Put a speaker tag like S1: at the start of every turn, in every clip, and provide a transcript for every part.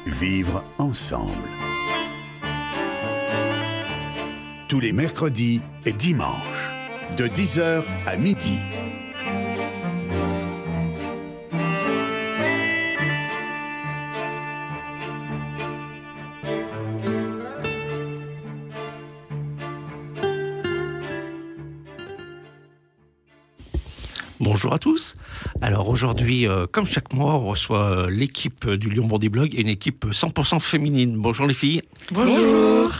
S1: Vivre ensemble. Tous les mercredis et dimanches, de 10h à midi.
S2: Bonjour à tous. Alors aujourd'hui, comme chaque mois, on reçoit l'équipe du Lyon-Bondy Blog et une équipe 100% féminine. Bonjour les filles.
S3: Bonjour.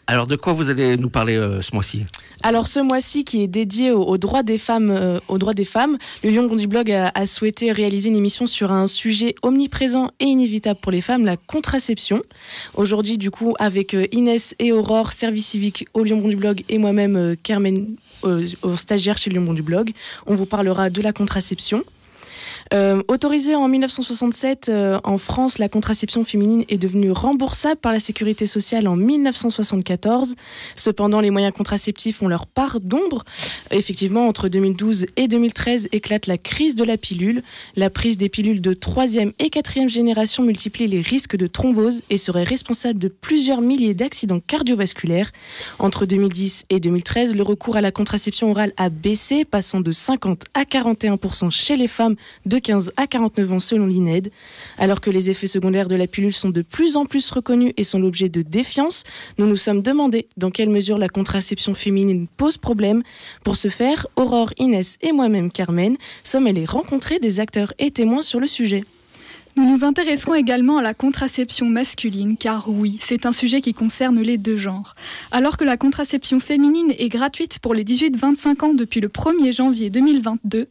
S2: Alors de quoi vous allez nous parler ce mois-ci ?
S3: Alors ce mois-ci qui est dédié aux droits des femmes, le Lyon-Bondy Blog a souhaité réaliser une émission sur un sujet omniprésent et inévitable pour les femmes, la contraception. Aujourd'hui du coup avec Inès et Aurore, service civique au Lyon-Bondy Blog et moi-même Carmen, stagiaire chez Lyon-Bondy Blog, on vous parlera de la contraception. Autorisée en 1967, en France, la contraception féminine est devenue remboursable par la Sécurité sociale en 1974. Cependant, les moyens contraceptifs ont leur part d'ombre. Effectivement, entre 2012 et 2013 éclate la crise de la pilule. La prise des pilules de 3e et 4e génération multiplie les risques de thrombose et serait responsable de plusieurs milliers d'accidents cardiovasculaires. Entre 2010 et 2013, le recours à la contraception orale a baissé, passant de 50 à 41% chez les femmes de 15 à 49 ans selon l'INED. Alors que les effets secondaires de la pilule sont de plus en plus reconnus et sont l'objet de défiance, nous nous sommes demandé dans quelle mesure la contraception féminine pose problème. Pour ce faire, Aurore, Inès et moi-même Carmen sommes allés rencontrer des acteurs et témoins sur le sujet.
S4: Nous nous intéresserons également à la contraception masculine, car oui, c'est un sujet qui concerne les deux genres. Alors que la contraception féminine est gratuite pour les 18-25 ans depuis le 1er janvier 2022,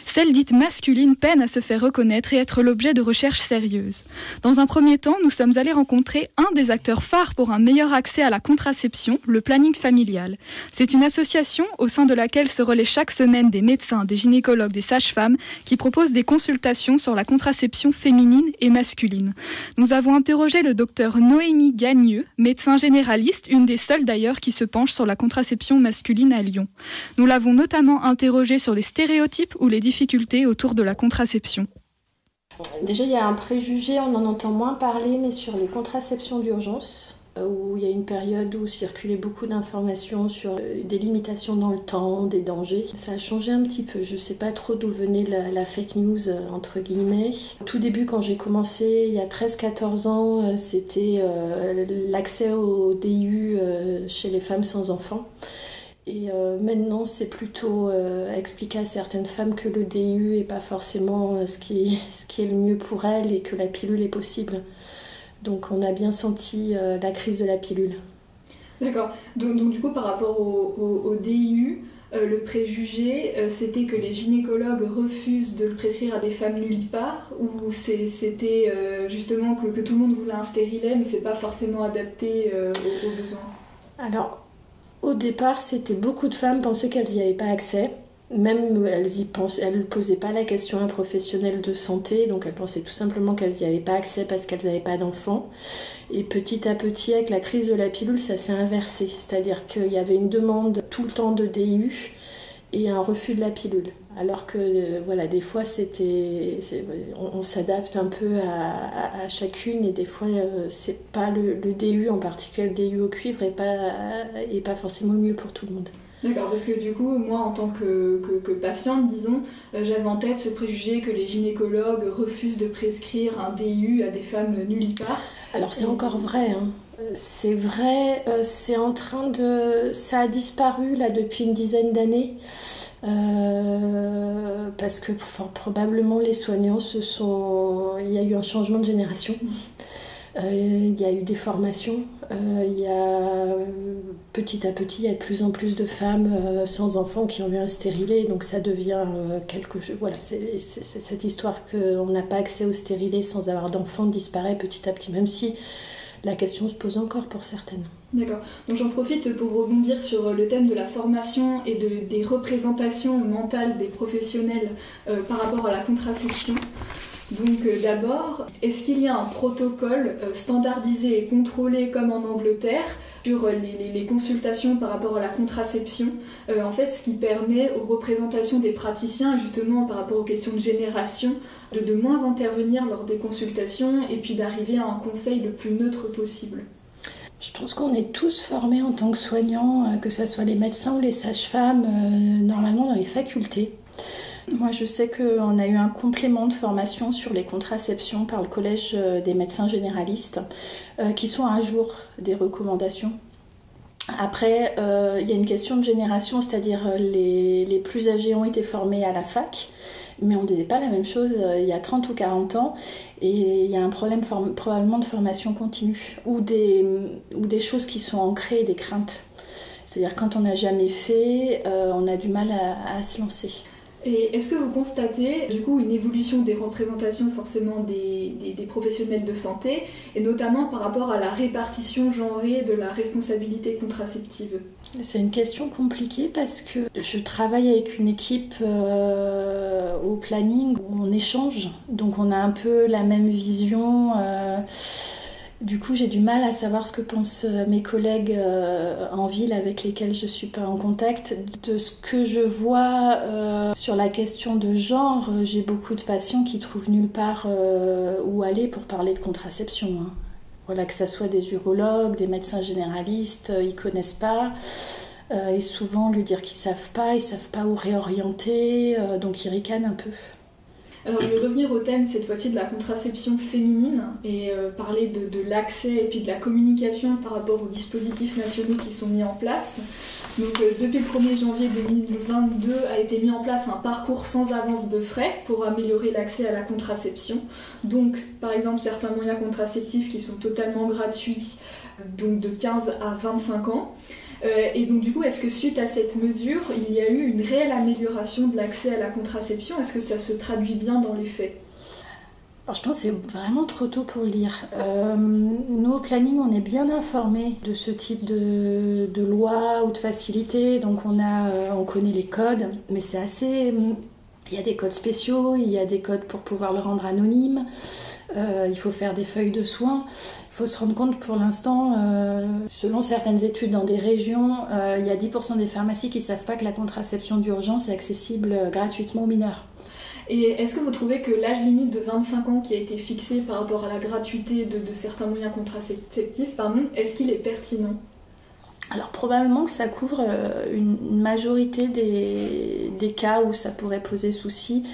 S4: celle dite masculine peine à se faire reconnaître et être l'objet de recherches sérieuses. Dans un premier temps, nous sommes allés rencontrer un des acteurs phares pour un meilleur accès à la contraception, le planning familial. C'est une association au sein de laquelle se relaient chaque semaine des médecins, des gynécologues, des sages-femmes qui proposent des consultations sur la contraception féminine et masculine. Nous avons interrogé le docteur Noémie Gagneux, médecin généraliste, une des seules d'ailleurs qui se penche sur la contraception masculine à Lyon. Nous l'avons notamment interrogé sur les stéréotypes ou les difficultés autour de la contraception.
S5: Déjà, il y a un préjugé, on en entend moins parler, mais sur les contraceptions d'urgence, où il y a une période où circulait beaucoup d'informations sur des limitations dans le temps, des dangers. Ça a changé un petit peu, je ne sais pas trop d'où venait la fake news, entre guillemets. Au tout début, quand j'ai commencé, il y a 13-14 ans, c'était l'accès au DIU chez les femmes sans enfants. Et maintenant, c'est plutôt expliquer à certaines femmes que le DIU n'est pas forcément ce qui est le mieux pour elles et que la pilule est possible. Donc on a bien senti la crise de la pilule.
S4: D'accord. Donc du coup, par rapport au DIU, le préjugé, c'était que les gynécologues refusent de le prescrire à des femmes nullipares, ou c'était justement que tout le monde voulait un stérilet, mais c'est pas forcément adapté aux besoins?
S5: Alors, au départ, beaucoup de femmes pensaient qu'elles n'y avaient pas accès. Même elles ne posaient pas la question à un professionnel de santé, donc elles pensaient tout simplement qu'elles n'y avaient pas accès parce qu'elles n'avaient pas d'enfants. Et petit à petit, avec la crise de la pilule, ça s'est inversé. C'est-à-dire qu'il y avait une demande tout le temps de DIU et un refus de la pilule. Alors que des fois, on s'adapte un peu à chacune et des fois, c'est pas le DIU, en particulier le DIU au cuivre, est pas forcément le mieux pour tout le monde.
S4: D'accord, parce que du coup, moi en tant que patiente, disons, j'avais en tête ce préjugé que les gynécologues refusent de prescrire un DIU à des femmes nullipares.
S5: Alors c'est encore vrai, hein. C'est vrai, ça a disparu là depuis une dizaine d'années, parce que probablement les soignants il y a eu un changement de génération. Il y a eu des formations, petit à petit, il y a de plus en plus de femmes sans enfants qui ont eu un stérilet, donc ça devient quelque chose. Voilà, c'est cette histoire qu'on n'a pas accès au stérilet sans avoir d'enfants disparaît petit à petit, même si la question se pose encore pour certaines.
S4: D'accord, donc j'en profite pour rebondir sur le thème de la formation et des représentations mentales des professionnels par rapport à la contraception. Donc d'abord, est-ce qu'il y a un protocole standardisé et contrôlé comme en Angleterre sur les consultations par rapport à la contraception, en fait ce qui permet aux représentations des praticiens, justement par rapport aux questions de génération, de moins intervenir lors des consultations et puis d'arriver à un conseil le plus neutre possible.
S5: Je pense qu'on est tous formés en tant que soignants, que ce soit les médecins ou les sages-femmes, normalement dans les facultés. Moi, je sais qu'on a eu un complément de formation sur les contraceptions par le Collège des médecins généralistes qui sont à jour des recommandations. Après, il y a une question de génération, c'est-à-dire les plus âgés ont été formés à la fac, mais on ne disait pas la même chose il y a 30 ou 40 ans, et il y a un problème probablement de formation continue, ou des choses qui sont ancrées, des craintes. C'est-à-dire quand on n'a jamais fait, on a du mal à se lancer.
S4: Et est-ce que vous constatez du coup une évolution des représentations forcément des professionnels de santé, et notamment par rapport à la répartition genrée de la responsabilité contraceptive ?
S5: C'est une question compliquée parce que je travaille avec une équipe au planning où on échange, donc on a un peu la même vision. Du coup, j'ai du mal à savoir ce que pensent mes collègues en ville avec lesquels je ne suis pas en contact. De ce que je vois sur la question de genre, j'ai beaucoup de patients qui trouvent nulle part où aller pour parler de contraception. Hein. Voilà, que ce soit des urologues, des médecins généralistes, ils ne connaissent pas. Et souvent, lui dire qu'ils ne savent pas où réorienter, donc ils ricanent un peu.
S4: Alors je vais revenir au thème cette fois-ci de la contraception féminine et parler de l'accès et puis de la communication par rapport aux dispositifs nationaux qui sont mis en place. Donc depuis le 1er janvier 2022 a été mis en place un parcours sans avance de frais pour améliorer l'accès à la contraception. Donc par exemple certains moyens contraceptifs qui sont totalement gratuits, donc de 15 à 25 ans. Et donc du coup, est-ce que suite à cette mesure, il y a eu une réelle amélioration de l'accès à la contraception ? Est-ce que ça se traduit bien dans les faits ?
S5: Alors, je pense que c'est vraiment trop tôt pour le dire. Nous, au planning, on est bien informés de ce type de loi ou de facilité. Donc on connaît les codes, mais c'est assez... Il y a des codes spéciaux, il y a des codes pour pouvoir le rendre anonyme. Il faut faire des feuilles de soins. Il faut se rendre compte pour l'instant, selon certaines études dans des régions, il y a 10% des pharmacies qui ne savent pas que la contraception d'urgence est accessible gratuitement aux mineurs.
S4: Et est-ce que vous trouvez que l'âge limite de 25 ans qui a été fixé par rapport à la gratuité de certains moyens contraceptifs, est-ce qu'il est pertinent ?
S5: Alors probablement que ça couvre une majorité des cas où ça pourrait poser souci,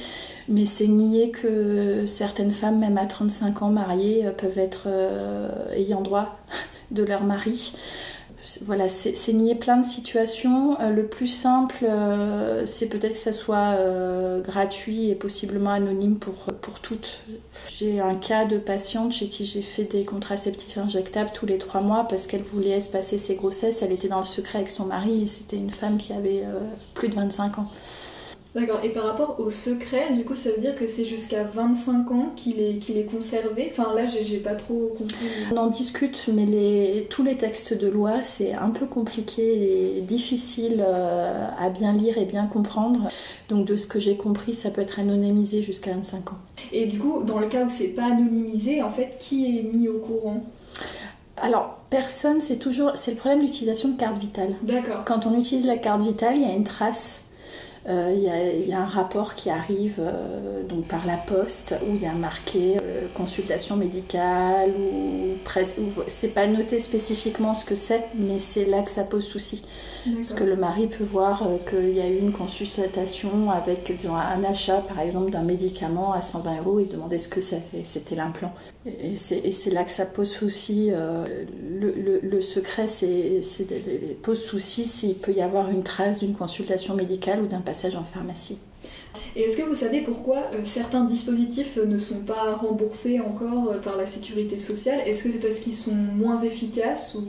S5: mais c'est nier que certaines femmes, même à 35 ans mariées, peuvent être ayant droit de leur mari. Voilà, c'est nier plein de situations. Le plus simple, c'est peut-être que ça soit gratuit et possiblement anonyme pour toutes. J'ai un cas de patiente chez qui j'ai fait des contraceptifs injectables tous les 3 mois parce qu'elle voulait espacer ses grossesses. Elle était dans le secret avec son mari et c'était une femme qui avait plus de 25 ans.
S4: D'accord, et par rapport au secret, du coup ça veut dire que c'est jusqu'à 25 ans qu'il est conservé. Enfin là j'ai pas trop compris.
S5: On en discute, mais tous les textes de loi c'est un peu compliqué et difficile à bien lire et bien comprendre. Donc de ce que j'ai compris, ça peut être anonymisé jusqu'à 25 ans.
S4: Et du coup, dans le cas où c'est pas anonymisé, en fait, qui est mis au courant ?
S5: Alors, personne, c'est le problème de l'utilisation de carte vitale.
S4: D'accord.
S5: Quand on utilise la carte vitale, il y a une trace. Il y a un rapport qui arrive donc par la poste où il y a marqué consultation médicale ou c'est pas noté spécifiquement ce que c'est, mais c'est là que ça pose souci. D'accord. Parce que le mari peut voir qu'il y a eu une consultation avec disons, un achat par exemple d'un médicament à 120 € et se demander ce que c'est, et c'était l'implant. Et c'est là que ça pose souci. Le secret pose souci s'il peut y avoir une trace d'une consultation médicale ou d'un passage en pharmacie.
S4: Et est-ce que vous savez pourquoi certains dispositifs ne sont pas remboursés encore par la sécurité sociale ? Est-ce que c'est parce qu'ils sont moins efficaces ou...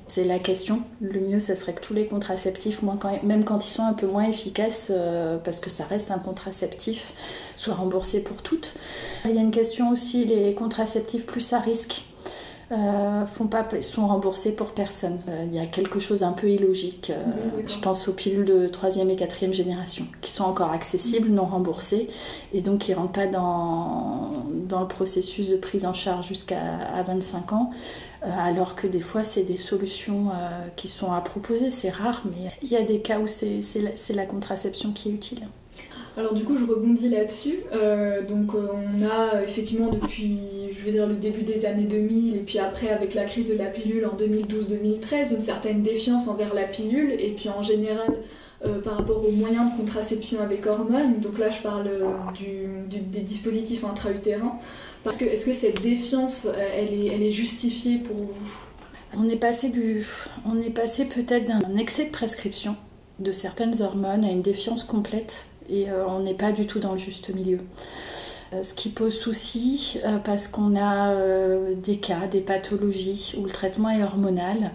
S5: C'est la question. Le mieux, ça serait que tous les contraceptifs, même quand ils sont un peu moins efficaces, parce que ça reste un contraceptif, soient remboursés pour toutes. Il y a une question aussi, les contraceptifs plus à risque. sont remboursés pour personne. Il y a quelque chose un peu illogique. Je pense aux pilules de 3e et 4e génération, qui sont encore accessibles, non remboursées, et donc qui ne rentrent pas dans le processus de prise en charge jusqu'à 25 ans, alors que des fois, c'est des solutions qui sont à proposer. C'est rare, mais il y a des cas où c'est la contraception qui est utile.
S4: Alors du coup, je rebondis là-dessus. On a effectivement depuis, le début des années 2000, et puis après avec la crise de la pilule en 2012-2013, une certaine défiance envers la pilule, et puis en général par rapport aux moyens de contraception avec hormones. Donc là, je parle des dispositifs intra-utérins. Est-ce que cette défiance, elle est justifiée pour vous ?
S5: On est passé peut-être d'un excès de prescription de certaines hormones à une défiance complète. Et on n'est pas du tout dans le juste milieu. Ce qui pose souci parce qu'on a des cas, des pathologies où le traitement est hormonal.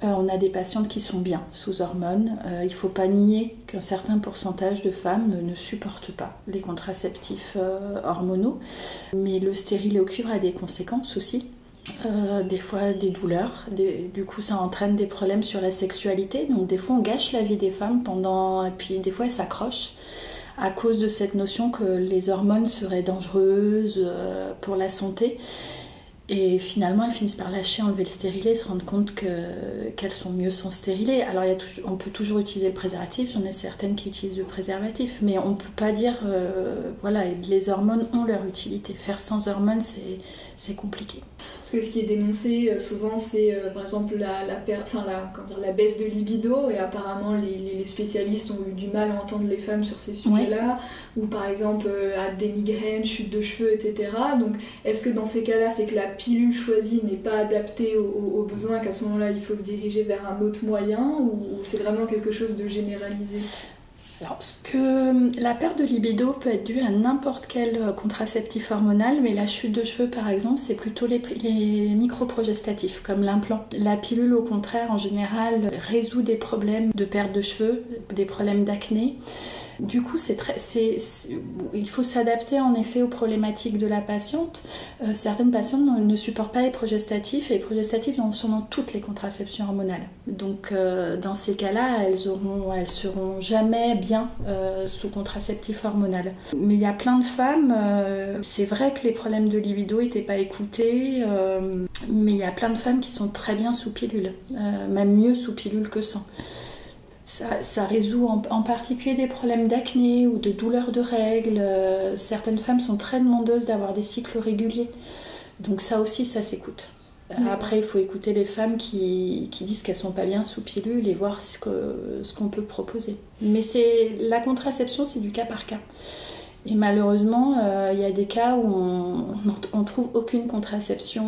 S5: On a des patientes qui sont bien sous hormones. Il ne faut pas nier qu'un certain pourcentage de femmes ne supportent pas les contraceptifs hormonaux. Mais le stérilet au cuivre a des conséquences aussi. Des fois des douleurs, du coup ça entraîne des problèmes sur la sexualité, donc des fois on gâche la vie des femmes et puis des fois elles s'accrochent à cause de cette notion que les hormones seraient dangereuses pour la santé, et finalement elles finissent par lâcher, enlever le stérilet et se rendre compte qu'elles sont mieux sans stérilet. Alors on peut toujours utiliser le préservatif, j'en ai certaines qui utilisent le préservatif, mais on ne peut pas dire les hormones ont leur utilité. Faire sans hormones c'est compliqué.
S4: Parce que ce qui est dénoncé souvent, c'est par exemple la baisse de libido, et apparemment les spécialistes ont eu du mal à entendre les femmes sur ces sujets-là, ou par exemple des migraines, chute de cheveux, etc. Donc est-ce que dans ces cas-là, c'est que la pilule choisie n'est pas adaptée aux besoins, et qu'à ce moment-là, il faut se diriger vers un autre moyen, ou c'est vraiment quelque chose de généralisé ?
S5: Alors, la perte de libido peut être due à n'importe quel contraceptif hormonal, mais la chute de cheveux, par exemple, c'est plutôt les microprogestatifs, comme l'implant. La pilule, au contraire, en général, résout des problèmes de perte de cheveux, des problèmes d'acné. Du coup, il faut s'adapter en effet aux problématiques de la patiente. Certaines patientes ne supportent pas les progestatifs, et les progestatifs sont dans toutes les contraceptions hormonales. Donc, dans ces cas-là, elles seront jamais bien sous contraceptif hormonal. Mais il y a plein de femmes, c'est vrai que les problèmes de libido n'étaient pas écoutés, mais il y a plein de femmes qui sont très bien sous pilule, même mieux sous pilule que sans. Ça résout en particulier des problèmes d'acné ou de douleurs de règles. Certaines femmes sont très demandeuses d'avoir des cycles réguliers. Donc ça aussi, ça s'écoute. Après, il faut écouter les femmes qui disent qu'elles ne sont pas bien sous pilule et voir ce qu'on peut proposer. Mais la contraception, c'est du cas par cas. Et malheureusement, il y a des cas où on trouve aucune contraception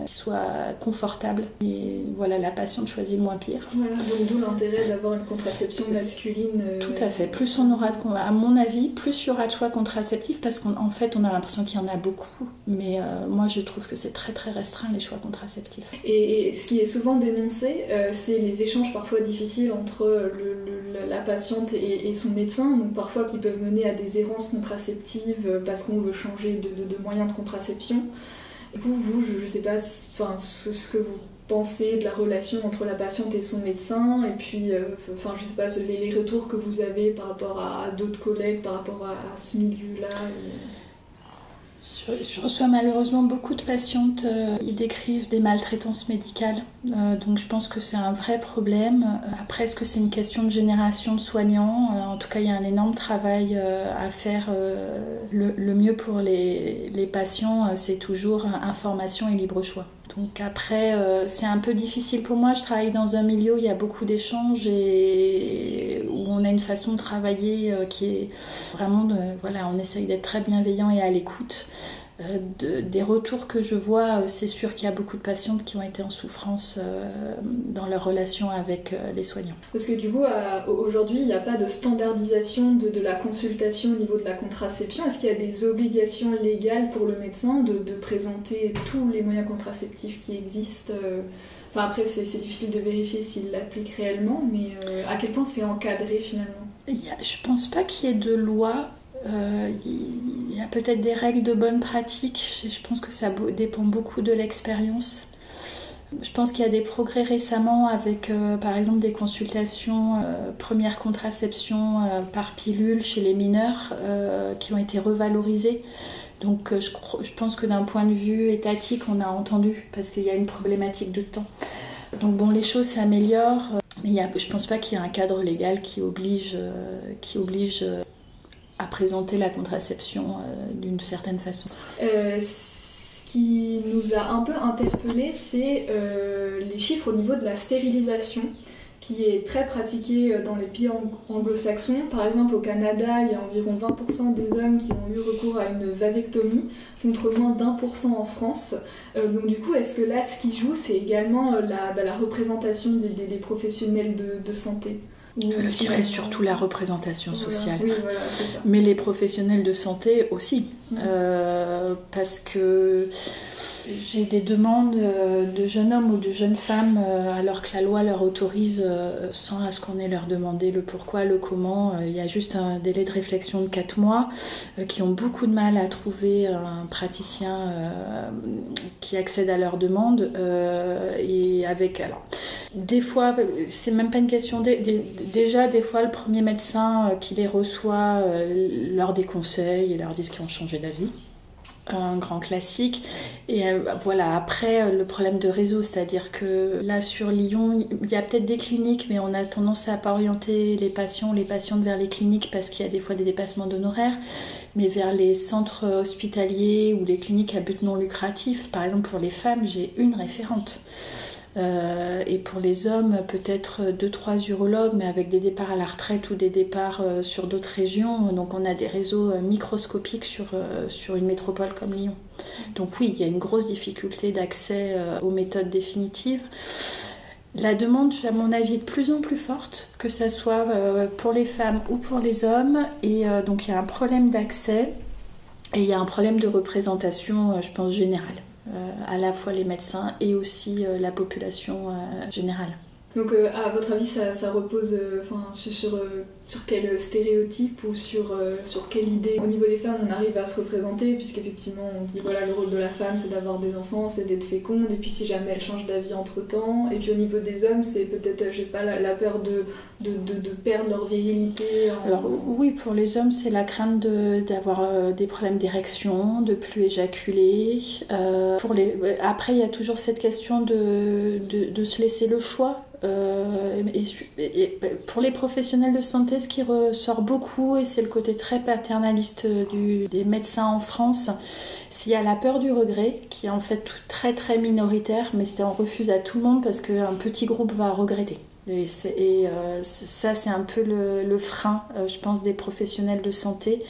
S5: qui soit confortable. Et voilà, la patiente choisit le moins pire.
S4: Voilà, donc d'où l'intérêt d'avoir une contraception masculine.
S5: Tout à fait. Plus on aura, à mon avis, plus il y aura de choix contraceptifs, parce qu'en fait, on a l'impression qu'il y en a beaucoup. Mais moi, je trouve que c'est très très restreint, les choix contraceptifs.
S4: Et ce qui est souvent dénoncé, c'est les échanges parfois difficiles entre la patiente et son médecin, donc parfois qui peuvent mener à des errances contraceptives parce qu'on veut changer de moyens de contraception. Du coup, vous, je ne sais pas ce que vous pensez de la relation entre la patiente et son médecin, et puis je sais pas les retours que vous avez par rapport à d'autres collègues par rapport à ce milieu-là.
S5: Je reçois malheureusement beaucoup de patientes qui décrivent des maltraitances médicales, donc je pense que c'est un vrai problème. Après, est-ce que c'est une question de génération de soignants ? En tout cas, il y a un énorme travail à faire. Le mieux pour les patients, c'est toujours information et libre choix. Donc après, c'est un peu difficile pour moi. Je travaille dans un milieu où il y a beaucoup d'échanges et où on a une façon de travailler qui est vraiment, on essaye d'être très bienveillant et à l'écoute. Des retours que je vois, c'est sûr qu'il y a beaucoup de patientes qui ont été en souffrance dans leur relation avec les soignants.
S4: Parce que du coup, aujourd'hui, il n'y a pas de standardisation de la consultation au niveau de la contraception. Est-ce qu'il y a des obligations légales pour le médecin de présenter tous les moyens contraceptifs qui existent ? Après, c'est difficile de vérifier s'il l'applique réellement, mais à quel point c'est encadré finalement ?
S5: Je ne pense pas qu'il y ait de loi. Il y a peut-être des règles de bonne pratique. Je pense que ça dépend beaucoup de l'expérience. Je pense qu'il y a des progrès récemment avec, par exemple, des consultations première contraception par pilule chez les mineurs qui ont été revalorisées. Donc je pense que d'un point de vue étatique, on a entendu, parce qu'il y a une problématique de temps. Donc bon, les choses s'améliorent, mais je pense pas qu'il y ait un cadre légal qui oblige à présenter la contraception d'une certaine façon.
S4: Ce qui nous a un peu interpellés, c'est les chiffres au niveau de la stérilisation, qui est très pratiquée dans les pays anglo-saxons. Par exemple, au Canada, il y a environ 20% des hommes qui ont eu recours à une vasectomie, contre moins d'1% en France. Donc du coup, est-ce que là, ce qui joue, c'est également la représentation des professionnels de santé?
S5: Je dirais surtout la représentation sociale.
S4: Voilà. Oui, voilà, c'est ça.
S5: Mais les professionnels de santé aussi. Parce que j'ai des demandes de jeunes hommes ou de jeunes femmes, alors que la loi leur autorise, sans à ce qu'on ait leur demandé le pourquoi, le comment. Il y a juste un délai de réflexion de 4 mois, qui ont beaucoup de mal à trouver un praticien qui accède à leurs demandes. Et avec... Alors, des fois, c'est même pas une question... Déjà, des fois, le premier médecin qui les reçoit leur déconseille et leur dit qu'ils ont changé d'avis. Un grand classique. Et voilà, après, le problème de réseau, c'est-à-dire que là, sur Lyon, il y a peut-être des cliniques, mais on a tendance à pas orienter les patientes vers les cliniques parce qu'il y a des fois des dépassements d'honoraires, mais vers les centres hospitaliers ou les cliniques à but non lucratif. Par exemple, pour les femmes, j'ai une référente. Et pour les hommes, peut-être 2-3 urologues, mais avec des départs à la retraite ou des départs sur d'autres régions. Donc on a des réseaux microscopiques sur une métropole comme Lyon. Donc oui, il y a une grosse difficulté d'accès aux méthodes définitives. La demande, à mon avis, est de plus en plus forte, que ce soit pour les femmes ou pour les hommes. Et donc il y a un problème d'accès et il y a un problème de représentation, je pense, générale. À la fois les médecins et aussi la population générale.
S4: Donc à votre avis, ça repose sur quel stéréotype ou sur quelle idée? Au niveau des femmes, on arrive à se représenter, puisqu'effectivement on dit voilà, le rôle de la femme c'est d'avoir des enfants, c'est d'être féconde, et puis si jamais elle change d'avis entre-temps. Et puis au niveau des hommes, c'est peut-être, je sais pas, la peur de perdre leur virilité.
S5: Alors oui, pour les hommes, c'est la crainte d'avoir des problèmes d'érection, de plus éjaculer. Après, il y a toujours cette question de se laisser le choix. Et pour les professionnels de santé, ce qui ressort beaucoup, et c'est le côté très paternaliste des médecins en France, s'il y a la peur du regret, qui est en fait très très minoritaire, mais on refuse à tout le monde parce qu'un petit groupe va regretter. Et ça, c'est un peu le frein, je pense, des professionnels de santé.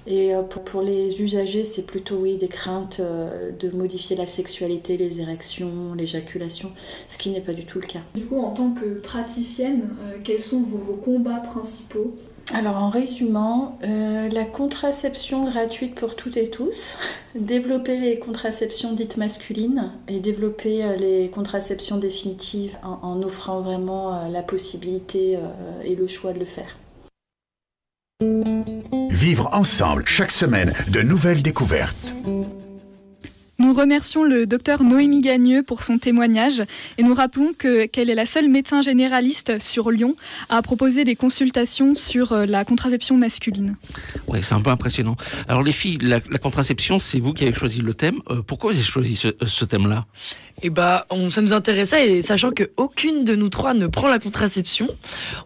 S5: Et pour les usagers, c'est plutôt des craintes de modifier la sexualité, les érections, l'éjaculation, ce qui n'est pas du tout le cas.
S4: Du coup, en tant que praticienne, quels sont vos combats principaux ?
S5: Alors en résumant, la contraception gratuite pour toutes et tous, développer les contraceptions dites masculines et développer les contraceptions définitives en offrant vraiment la possibilité et le choix de le faire.
S1: Vivre ensemble chaque semaine de nouvelles découvertes.
S4: Nous remercions le docteur Noémie Gagneux pour son témoignage et nous rappelons qu'elle est la seule médecin généraliste sur Lyon à proposer des consultations sur la contraception masculine.
S2: Oui, c'est un peu impressionnant. Alors les filles, la contraception, c'est vous qui avez choisi le thème. Pourquoi vous avez choisi ce thème-là ?
S6: Et ça nous intéressait, et sachant qu'aucune de nous trois ne prend la contraception,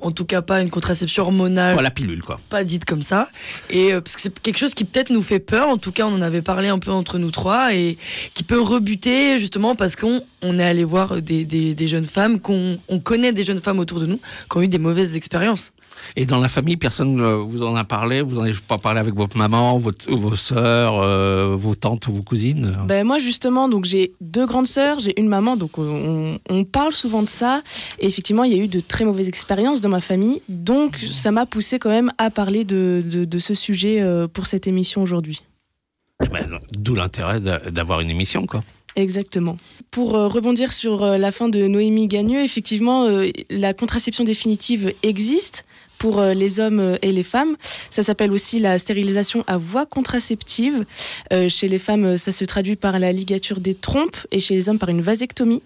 S6: en tout cas pas une contraception hormonale,
S2: la pilule quoi,
S6: pas dite comme ça, et parce que c'est quelque chose qui peut-être nous fait peur. En tout cas, on en avait parlé un peu entre nous trois et qui peut rebuter justement parce qu'on est allé voir des jeunes femmes, qu'on connaît des jeunes femmes autour de nous qui ont eu des mauvaises expériences.
S2: Et dans la famille, personne vous en a parlé? Vous n'en avez pas parlé avec votre maman, vos sœurs, vos tantes, vos cousines?
S3: Moi justement, donc j'ai 2 grandes sœurs, j'ai une maman, donc on parle souvent de ça. Et effectivement, il y a eu de très mauvaises expériences dans ma famille, donc ça m'a poussé quand même à parler de ce sujet pour cette émission aujourd'hui.
S2: D'où l'intérêt d'avoir une émission, quoi.
S3: Exactement. Pour rebondir sur la fin de Noémie Gagneux, effectivement, la contraception définitive existe pour les hommes et les femmes. Ça s'appelle aussi la stérilisation à voie contraceptive. Chez les femmes, ça se traduit par la ligature des trompes et chez les hommes par une vasectomie.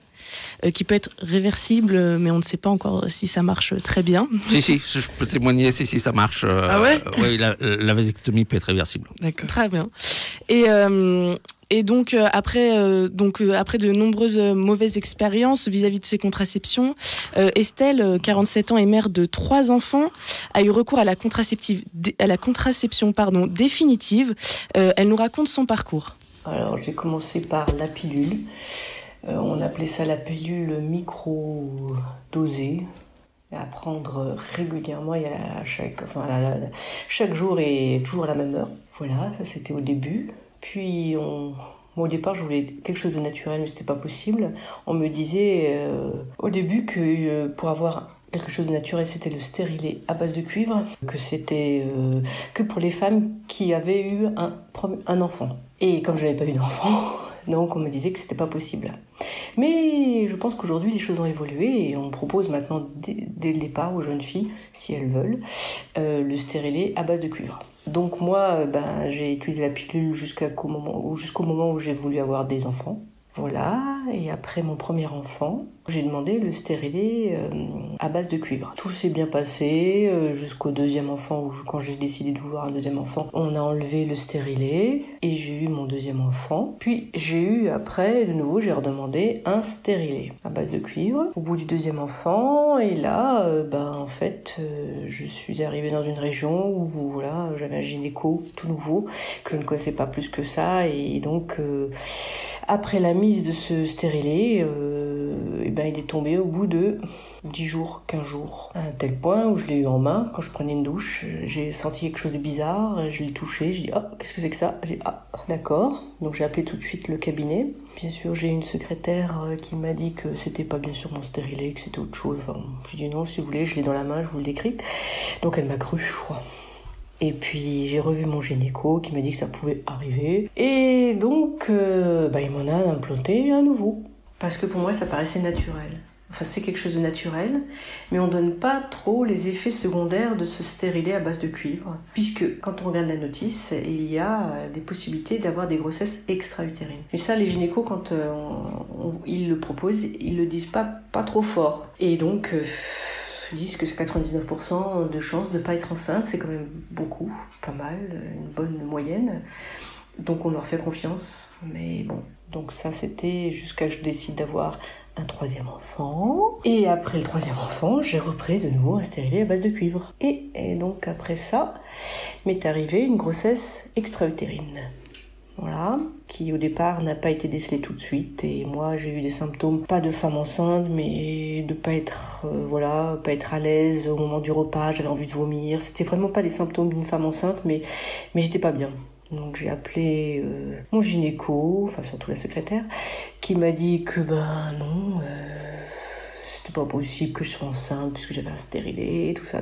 S3: qui peut être réversible, mais on ne sait pas encore si ça marche très bien.
S2: Si, je peux témoigner, si, ça marche.
S6: Ah ouais
S2: oui, la vasectomie peut être réversible.
S3: D'accord. Très bien. Et donc, après de nombreuses mauvaises expériences vis-à-vis de ces contraceptions, Estelle, 47 ans et mère de 3 enfants, a eu recours à la contraception définitive. Elle nous raconte son parcours.
S7: Alors, j'ai commencé par la pilule. On appelait ça la pilule micro-dosée, à prendre régulièrement, chaque jour et toujours à la même heure. Voilà, ça c'était au début. Puis, au départ, je voulais quelque chose de naturel, mais c'était pas possible. On me disait au début que pour avoir quelque chose de naturel, c'était le stérilet à base de cuivre, que c'était que pour les femmes qui avaient eu un enfant. Et comme je n'avais pas eu d'enfant, donc on me disait que c'était pas possible. Mais je pense qu'aujourd'hui, les choses ont évolué et on propose maintenant, dès le départ, aux jeunes filles, si elles veulent, le stérilet à base de cuivre. Donc moi, j'ai utilisé la pilule jusqu'au moment où j'ai voulu avoir des enfants. Voilà, et après mon premier enfant, j'ai demandé le stérilet à base de cuivre. Tout s'est bien passé jusqu'au deuxième enfant, où quand j'ai décidé de vouloir un deuxième enfant, on a enlevé le stérilet et j'ai eu mon deuxième enfant. Puis j'ai eu après, de nouveau, j'ai redemandé un stérilet à base de cuivre au bout du deuxième enfant. Et là, je suis arrivée dans une région où j'avais un gynéco tout nouveau que je ne connaissais pas plus que ça, et donc après la mise de ce stérilet, il est tombé au bout de 10 jours, 15 jours. À un tel point où je l'ai eu en main, quand je prenais une douche, j'ai senti quelque chose de bizarre, je l'ai touché, j'ai dit « Ah, qu'est-ce que c'est que ça ?» J'ai dit « Ah, d'accord ». Donc j'ai appelé tout de suite le cabinet. Bien sûr, j'ai une secrétaire qui m'a dit que c'était pas bien sûr mon stérilet, que c'était autre chose. Enfin, j'ai dit « Non, si vous voulez, je l'ai dans la main, je vous le décris ». Donc elle m'a cru, je crois. Et puis j'ai revu mon gynéco qui m'a dit que ça pouvait arriver. Et donc il m'en a implanté un nouveau. Parce que pour moi ça paraissait naturel. Enfin c'est quelque chose de naturel, mais on ne donne pas trop les effets secondaires de ce stérilet à base de cuivre. Puisque quand on regarde la notice, il y a des possibilités d'avoir des grossesses extra-utérines. Et ça les gynécos quand ils le proposent, ils le disent pas trop fort. Et donc disent que c'est 99% de chances de ne pas être enceinte, c'est quand même beaucoup, pas mal, une bonne moyenne. Donc on leur fait confiance, mais bon. Donc ça c'était jusqu'à ce que je décide d'avoir un troisième enfant. Et après le troisième enfant, j'ai repris de nouveau un stérilet à base de cuivre. Et donc après ça, m'est arrivée une grossesse extra-utérine. Voilà, qui au départ n'a pas été décelée tout de suite, et moi j'ai eu des symptômes, pas de femme enceinte, mais de pas être à l'aise au moment du repas, j'avais envie de vomir, c'était vraiment pas des symptômes d'une femme enceinte, mais j'étais pas bien. Donc j'ai appelé mon gynéco, enfin surtout la secrétaire, qui m'a dit que non, c'était pas possible que je sois enceinte puisque j'avais un stérilet, tout ça,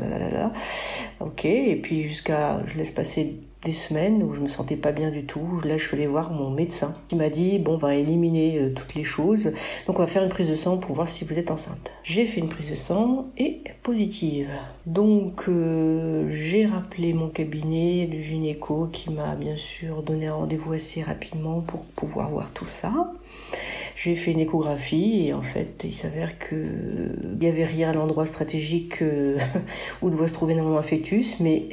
S7: Ok, et puis je laisse passer des semaines où je me sentais pas bien du tout. Là, je suis allée voir mon médecin qui m'a dit on va éliminer toutes les choses. Donc, on va faire une prise de sang pour voir si vous êtes enceinte. J'ai fait une prise de sang et positive. Donc, j'ai rappelé mon cabinet, le gynéco qui m'a bien sûr donné un rendez-vous assez rapidement pour pouvoir voir tout ça. J'ai fait une échographie et en fait, il s'avère qu'il n'y avait rien à l'endroit stratégique où doit se trouver normalement un fœtus, mais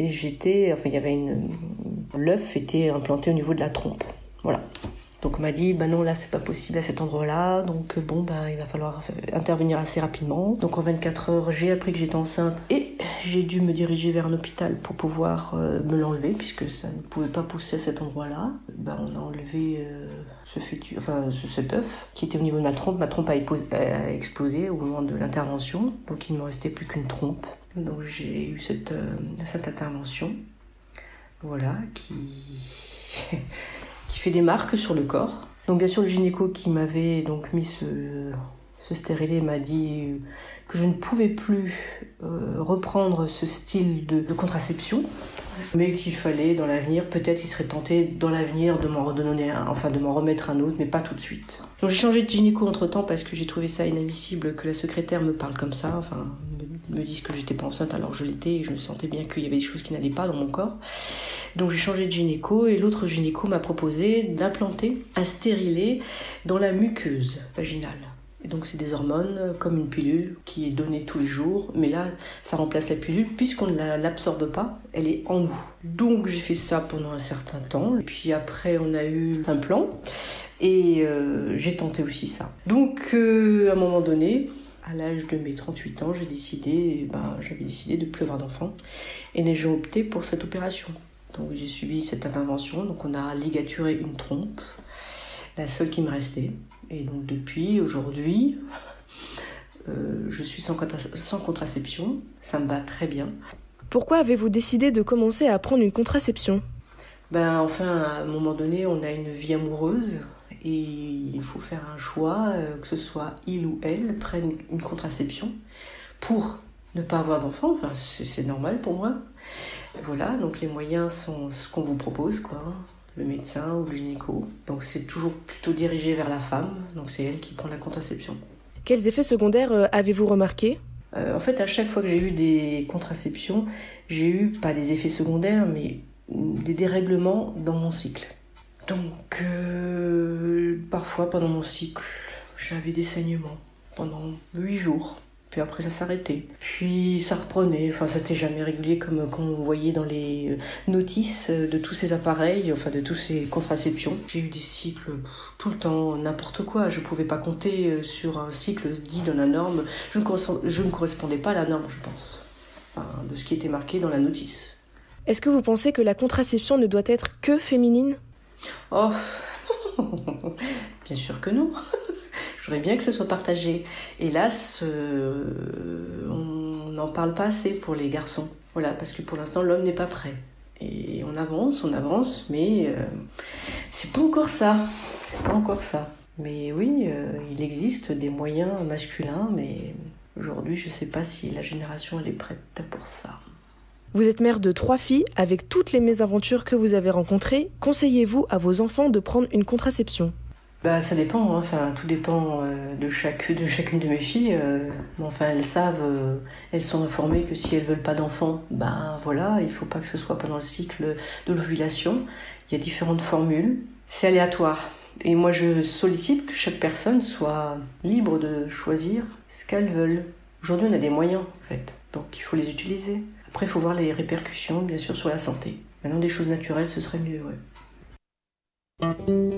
S7: l'œuf était implanté au niveau de la trompe. Voilà. Donc on m'a dit, non, là c'est pas possible à cet endroit-là, donc il va falloir intervenir assez rapidement. Donc en 24 heures, j'ai appris que j'étais enceinte et j'ai dû me diriger vers un hôpital pour pouvoir me l'enlever, puisque ça ne pouvait pas pousser à cet endroit-là. On a enlevé cet œuf qui était au niveau de ma trompe. Ma trompe a explosé au moment de l'intervention, donc il ne me restait plus qu'une trompe. Donc j'ai eu cette intervention, voilà, qui fait des marques sur le corps. Donc bien sûr le gynéco qui m'avait donc mis ce stérilet m'a dit que je ne pouvais plus reprendre ce style de contraception, mais qu'il fallait dans l'avenir, peut-être il serait tenté dans l'avenir de m'en remettre un autre, mais pas tout de suite. Donc j'ai changé de gynéco entre-temps parce que j'ai trouvé ça inadmissible que la secrétaire me parle comme ça, me dise que j'étais pas enceinte alors que je l'étais, et je me sentais bien qu'il y avait des choses qui n'allaient pas dans mon corps. Donc j'ai changé de gynéco et l'autre gynéco m'a proposé d'implanter un stérilet dans la muqueuse vaginale. Et donc c'est des hormones comme une pilule qui est donnée tous les jours, mais là ça remplace la pilule puisqu'on ne l'absorbe pas, elle est en nous. Donc j'ai fait ça pendant un certain temps, et puis après on a eu un plan et j'ai tenté aussi ça. Donc à un moment donné, à l'âge de mes 38 ans, j'avais décidé de ne plus avoir d'enfant et j'ai opté pour cette opération. Donc j'ai subi cette intervention, donc on a ligaturé une trompe, la seule qui me restait. Et donc depuis aujourd'hui, je suis sans contraception, ça me va très bien.
S3: Pourquoi avez-vous décidé de commencer à prendre une contraception ?
S7: Enfin, à un moment donné, on a une vie amoureuse et il faut faire un choix, que ce soit il ou elle prenne une contraception pour ne pas avoir d'enfant. Enfin, c'est normal pour moi. Voilà, donc les moyens sont ce qu'on vous propose, quoi. Le médecin ou le gynéco. Donc c'est toujours plutôt dirigé vers la femme, donc c'est elle qui prend la contraception.
S3: Quels effets secondaires avez-vous remarqués ?
S7: En fait, à chaque fois que j'ai eu des contraceptions, j'ai eu, pas des effets secondaires, mais des dérèglements dans mon cycle. Donc, parfois pendant mon cycle, j'avais des saignements pendant 8 jours. Puis après ça s'arrêtait. Puis ça reprenait. Enfin, c'était jamais régulier comme quand on voyait dans les notices de tous ces appareils, enfin de tous ces contraceptions. J'ai eu des cycles tout le temps, n'importe quoi. Je pouvais pas compter sur un cycle dit dans la norme. Je ne correspondais pas à la norme, je pense, de ce qui était marqué dans la notice.
S3: Est-ce que vous pensez que la contraception ne doit être que féminine ?
S7: Oh, bien sûr que non. J'aimerais bien que ce soit partagé. Hélas, on n'en parle pas assez pour les garçons. Voilà, parce que pour l'instant, l'homme n'est pas prêt. Et on avance, mais c'est pas encore ça. C'est pas encore ça. Mais oui, il existe des moyens masculins, mais aujourd'hui, je sais pas si la génération elle est prête pour ça.
S3: Vous êtes mère de 3 filles, avec toutes les mésaventures que vous avez rencontrées, conseillez-vous à vos enfants de prendre une contraception ?
S7: Ça dépend, hein. Enfin, tout dépend de chacune de mes filles. Elles savent, elles sont informées que si elles veulent pas d'enfants, voilà, il faut pas que ce soit pendant le cycle de l'ovulation. Il y a différentes formules, c'est aléatoire. Et moi, je sollicite que chaque personne soit libre de choisir ce qu'elles veulent. Aujourd'hui, on a des moyens, en fait, donc il faut les utiliser. Après, il faut voir les répercussions, bien sûr, sur la santé. Maintenant, des choses naturelles, ce serait mieux, ouais.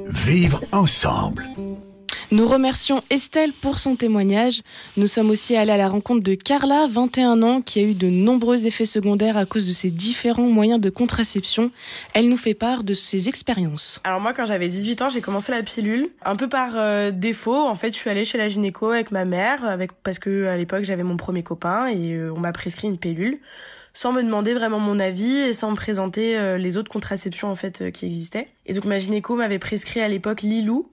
S1: Vivre ensemble.
S3: Nous remercions Estelle pour son témoignage. Nous sommes aussi allés à la rencontre de Carla, 21 ans, qui a eu de nombreux effets secondaires à cause de ses différents moyens de contraception. Elle nous fait part de ses expériences.
S8: Alors moi, quand j'avais 18 ans, j'ai commencé la pilule. Un peu par défaut, en fait, je suis allée chez la gynéco avec ma mère, parce que à l'époque, j'avais mon premier copain et on m'a prescrit une pilule, sans me demander vraiment mon avis et sans me présenter les autres contraceptions en fait qui existaient. Et donc ma gynéco m'avait prescrit à l'époque Lilou,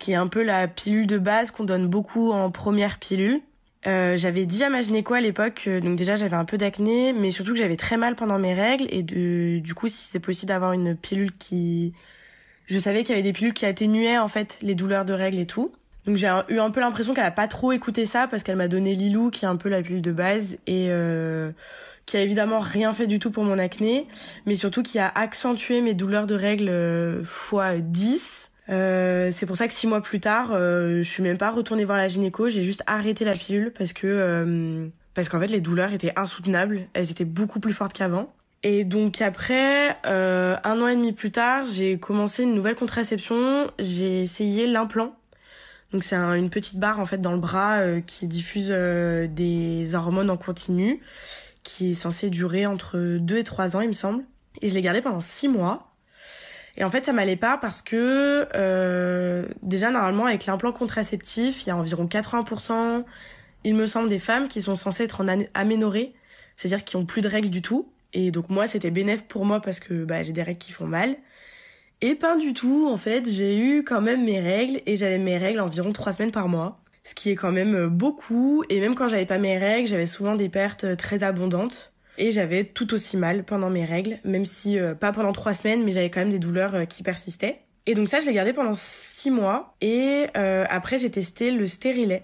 S8: qui est un peu la pilule de base qu'on donne beaucoup en première pilule. J'avais dit à ma gynéco à l'époque, donc déjà j'avais un peu d'acné, mais surtout que j'avais très mal pendant mes règles et du coup si c'était possible d'avoir une pilule qui... Je savais qu'il y avait des pilules qui atténuaient en fait les douleurs de règles et tout. Donc j'ai eu un peu l'impression qu'elle a pas trop écouté ça parce qu'elle m'a donné Lilou qui est un peu la pilule de base et qui a évidemment rien fait du tout pour mon acné, mais surtout qui a accentué mes douleurs de règles fois 10. C'est pour ça que 6 mois plus tard, je suis même pas retournée voir la gynéco, j'ai juste arrêté la pilule parce qu'en fait les douleurs étaient insoutenables, elles étaient beaucoup plus fortes qu'avant. Et donc après, 1 an et demi plus tard, j'ai commencé une nouvelle contraception, j'ai essayé l'implant. Donc c'est une petite barre en fait dans le bras qui diffuse des hormones en continu, qui est censée durer entre 2 et 3 ans il me semble. Et je l'ai gardé pendant 6 mois. Et en fait ça m'allait pas parce que déjà normalement avec l'implant contraceptif, il y a environ 80% il me semble des femmes qui sont censées être en aménorrhée, c'est-à-dire qui ont plus de règles du tout. Et donc moi c'était bénéf pour moi parce que j'ai des règles qui font mal. Et pas du tout, en fait, j'ai eu quand même mes règles et j'avais mes règles environ 3 semaines par mois, ce qui est quand même beaucoup. Et même quand j'avais pas mes règles, j'avais souvent des pertes très abondantes et j'avais tout aussi mal pendant mes règles, même si pas pendant 3 semaines, mais j'avais quand même des douleurs qui persistaient. Et donc ça, je l'ai gardé pendant 6 mois et après j'ai testé le stérilet.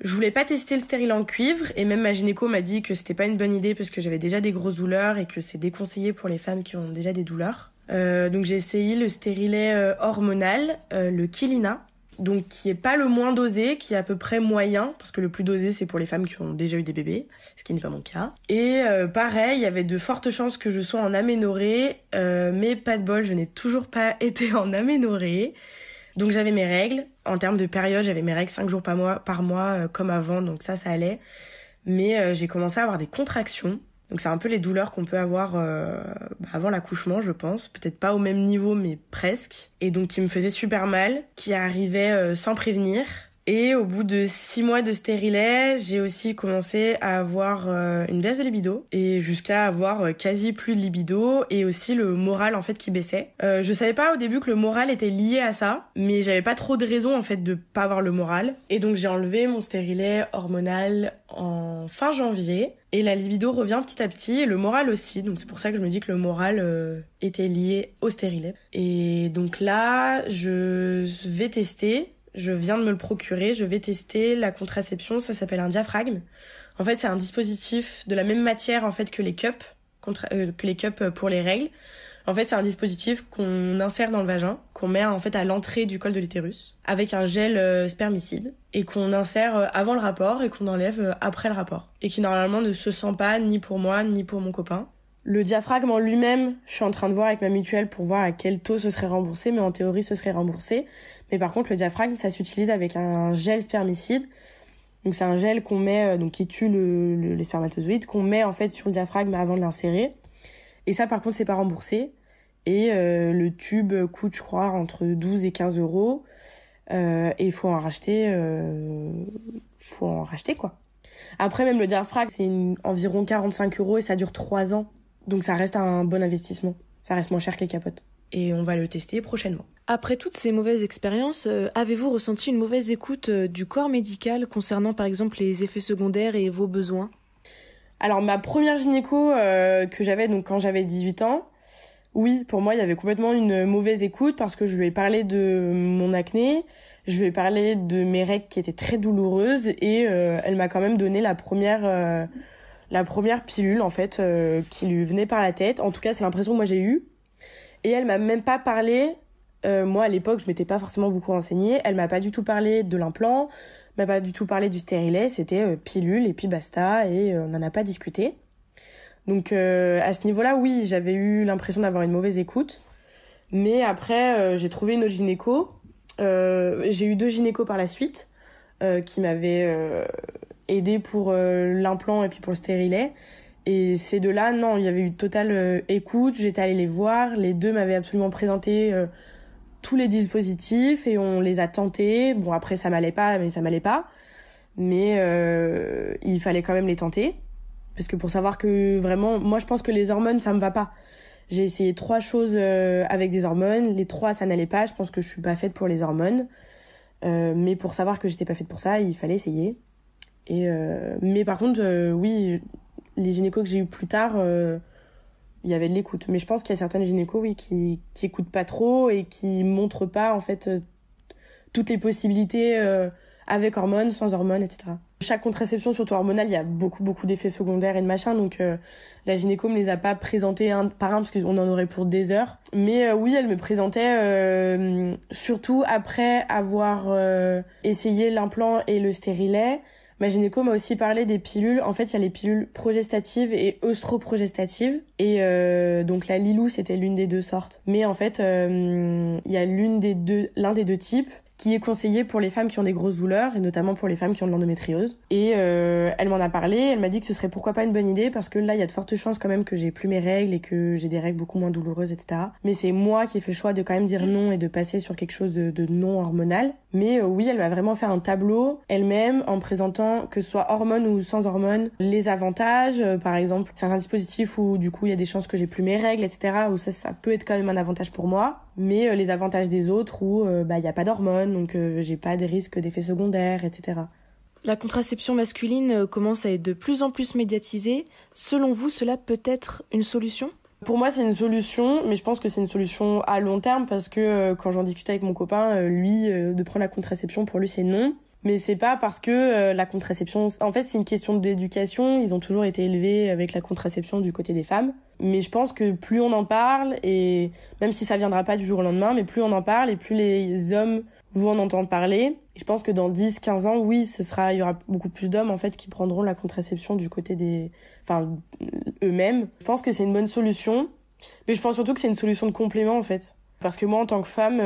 S8: Je voulais pas tester le stérilet en cuivre et même ma gynéco m'a dit que c'était pas une bonne idée parce que j'avais déjà des grosses douleurs et que c'est déconseillé pour les femmes qui ont déjà des douleurs. Donc j'ai essayé le stérilet hormonal, le Kilina. donc qui est pas le moins dosé, qui est à peu près moyen, parce que le plus dosé c'est pour les femmes qui ont déjà eu des bébés, ce qui n'est pas mon cas. Et pareil, il y avait de fortes chances que je sois en aménorrhée, mais pas de bol, je n'ai toujours pas été en aménorrhée. Donc j'avais mes règles, en termes de période, j'avais mes règles 5 jours par mois comme avant, donc ça allait. Mais j'ai commencé à avoir des contractions. Donc c'est un peu les douleurs qu'on peut avoir avant l'accouchement, je pense. Peut-être pas au même niveau, mais presque. Et donc qui me faisaient super mal, qui arrivaient sans prévenir. Et au bout de 6 mois de stérilet, j'ai aussi commencé à avoir une baisse de libido. Et jusqu'à avoir quasi plus de libido. Et aussi le moral en fait qui baissait. Je savais pas au début que le moral était lié à ça. Mais j'avais pas trop de raison en fait de pas avoir le moral. Et donc j'ai enlevé mon stérilet hormonal en fin janvier. Et la libido revient petit à petit, et le moral aussi. Donc c'est pour ça que je me dis que le moral était lié au stérilet. Et donc là, je vais tester. Je viens de me le procurer. Je vais tester la contraception. Ça s'appelle un diaphragme. En fait, c'est un dispositif de la même matière en fait que les cups, pour les règles. En fait, c'est un dispositif qu'on insère dans le vagin, qu'on met en fait à l'entrée du col de l'utérus, avec un gel spermicide, et qu'on insère avant le rapport et qu'on enlève après le rapport. Et qui normalement ne se sent pas ni pour moi ni pour mon copain. Le diaphragme en lui-même, je suis en train de voir avec ma mutuelle pour voir à quel taux ce serait remboursé, mais en théorie ce serait remboursé. Mais par contre, le diaphragme, ça s'utilise avec un gel spermicide. Donc c'est un gel qu'on met, qui tue les spermatozoïdes, qu'on met en fait sur le diaphragme avant de l'insérer. Et ça, par contre, c'est pas remboursé. Et le tube coûte, je crois, entre 12 et 15 euros. Et il faut en racheter, quoi. Après, même le diaphragme, c'est environ 45 euros et ça dure 3 ans. Donc ça reste un bon investissement. Ça reste moins cher que les capotes. Et on va le tester prochainement.
S3: Après toutes ces mauvaises expériences, avez-vous ressenti une mauvaise écoute du corps médical concernant par exemple les effets secondaires et vos besoins ?
S8: Alors ma première gynéco que j'avais donc quand j'avais 18 ans, oui, pour moi il y avait complètement une mauvaise écoute parce que je lui ai parlé de mon acné, je lui ai parlé de mes règles qui étaient très douloureuses et elle m'a quand même donné la première pilule en fait qui lui venait par la tête. En tout cas c'est l'impression que moi j'ai eue. Et elle m'a même pas parlé, moi à l'époque je m'étais pas forcément beaucoup renseignée, elle m'a pas du tout parlé de l'implant, m'a pas du tout parlé du stérilet, c'était pilule et puis basta et on n'en a pas discuté. Donc à ce niveau-là, oui, j'avais eu l'impression d'avoir une mauvaise écoute. Mais après, j'ai trouvé une autre gynéco. J'ai eu 2 gynécos par la suite qui m'avaient aidé pour l'implant et puis pour le stérilet. Et ces 2-là, non, il y avait eu totale écoute. J'étais allée les voir. Les 2 m'avaient absolument présenté tous les dispositifs et on les a tentés. Bon, après, ça m'allait pas. Mais il fallait quand même les tenter. Parce que pour savoir que vraiment... Moi, je pense que les hormones, ça me va pas. J'ai essayé 3 choses avec des hormones. Les 3, ça n'allait pas. Je pense que je suis pas faite pour les hormones. Mais pour savoir que j'étais pas faite pour ça, il fallait essayer. Mais par contre, oui... Les gynécos que j'ai eu plus tard, il y avait de l'écoute. Mais je pense qu'il y a certaines gynécos, oui, qui écoutent pas trop et qui montrent pas, en fait, toutes les possibilités avec hormones, sans hormones, etc. Chaque contraception, surtout hormonale, il y a beaucoup d'effets secondaires et de machin. Donc, la gynéco me les a pas présentés un par un parce qu'on en aurait pour des heures. Mais oui, elle me présentait surtout après avoir essayé l'implant et le stérilet. Ma gynéco m'a aussi parlé des pilules. En fait, il y a les pilules progestatives et œstroprogestatives. Et donc la Lilou, c'était l'une des 2 sortes. Mais en fait, il y a l'un des deux types qui est conseillé pour les femmes qui ont des grosses douleurs, et notamment pour les femmes qui ont de l'endométriose. Et elle m'en a parlé, elle m'a dit que ce serait pourquoi pas une bonne idée, parce que là, il y a de fortes chances quand même que j'ai plus mes règles et que j'ai des règles beaucoup moins douloureuses, etc. Mais c'est moi qui ai fait le choix de quand même dire non et de passer sur quelque chose de non hormonal. Mais oui, elle m'a vraiment fait un tableau, elle-même, en présentant, que ce soit hormones ou sans hormones, les avantages, par exemple, certains dispositifs où du coup il y a des chances que j'ai plus mes règles, etc., où ça peut être quand même un avantage pour moi. Mais les avantages des autres où y a pas d'hormones, donc j'ai pas de risque d'effets secondaires, etc.
S3: La contraception masculine commence à être de plus en plus médiatisée. Selon vous, cela peut être une solution ?
S8: Pour moi, c'est une solution, mais je pense que c'est une solution à long terme parce que quand j'en discutais avec mon copain, lui, de prendre la contraception, pour lui, c'est non. Mais c'est pas parce que la contraception... En fait, c'est une question d'éducation. Ils ont toujours été élevés avec la contraception du côté des femmes. Mais je pense que plus on en parle, et même si ça viendra pas du jour au lendemain, mais plus on en parle et plus les hommes vont en entendre parler. Et je pense que dans 10-15 ans, oui, il y aura beaucoup plus d'hommes en fait qui prendront la contraception du côté eux-mêmes. Je pense que c'est une bonne solution, mais je pense surtout que c'est une solution de complément en fait. Parce que moi, en tant que femme,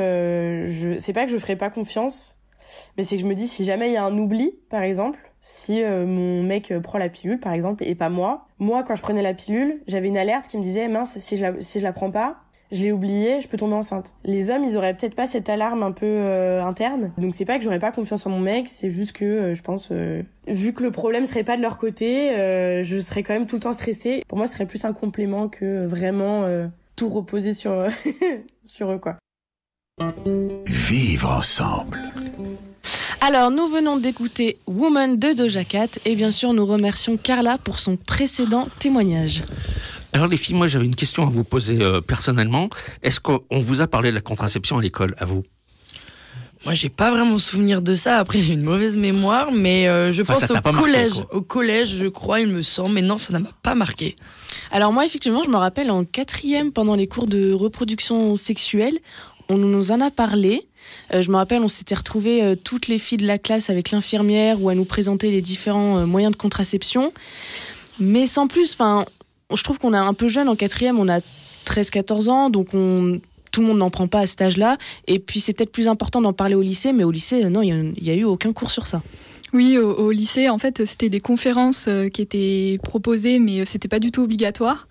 S8: c'est pas que je ferai pas confiance, mais c'est que je me dis, si jamais il y a un oubli, par exemple, si mon mec prend la pilule, par exemple, et pas moi, quand je prenais la pilule, j'avais une alerte qui me disait, mince, si je la prends pas, je l'ai oublié, je peux tomber enceinte. Les hommes, ils auraient peut-être pas cette alarme un peu interne. Donc c'est pas que j'aurais pas confiance en mon mec, c'est juste que je pense, vu que le problème serait pas de leur côté, je serais quand même tout le temps stressée. Pour moi, ce serait plus un complément que vraiment tout reposer sur sur eux, quoi.
S1: Vivre ensemble.
S3: Alors, nous venons d'écouter Woman de Doja Cat et bien sûr, nous remercions Carla pour son précédent témoignage.
S2: Alors les filles, moi j'avais une question à vous poser personnellement. Est-ce qu'on vous a parlé de la contraception à l'école, à vous ?
S6: Moi, j'ai pas vraiment souvenir de ça. Après, j'ai une mauvaise mémoire, mais je pense au collège. Au collège, je crois, il me semble. Mais non, ça ne m'a pas marqué.
S3: Alors moi, effectivement, je me rappelle en 4e, pendant les cours de reproduction sexuelle, on nous en a parlé. Je me rappelle, on s'était retrouvés toutes les filles de la classe avec l'infirmière où elle nous présentait les différents moyens de contraception. Mais sans plus, je trouve qu'on est un peu jeune en 4e, on a 13-14 ans, donc tout le monde n'en prend pas à cet âge-là. Et puis c'est peut-être plus important d'en parler au lycée, mais au lycée, non, il n'y a eu aucun cours sur ça.
S4: Oui, au lycée, en fait, c'était des conférences qui étaient proposées, mais c'était pas du tout obligatoire.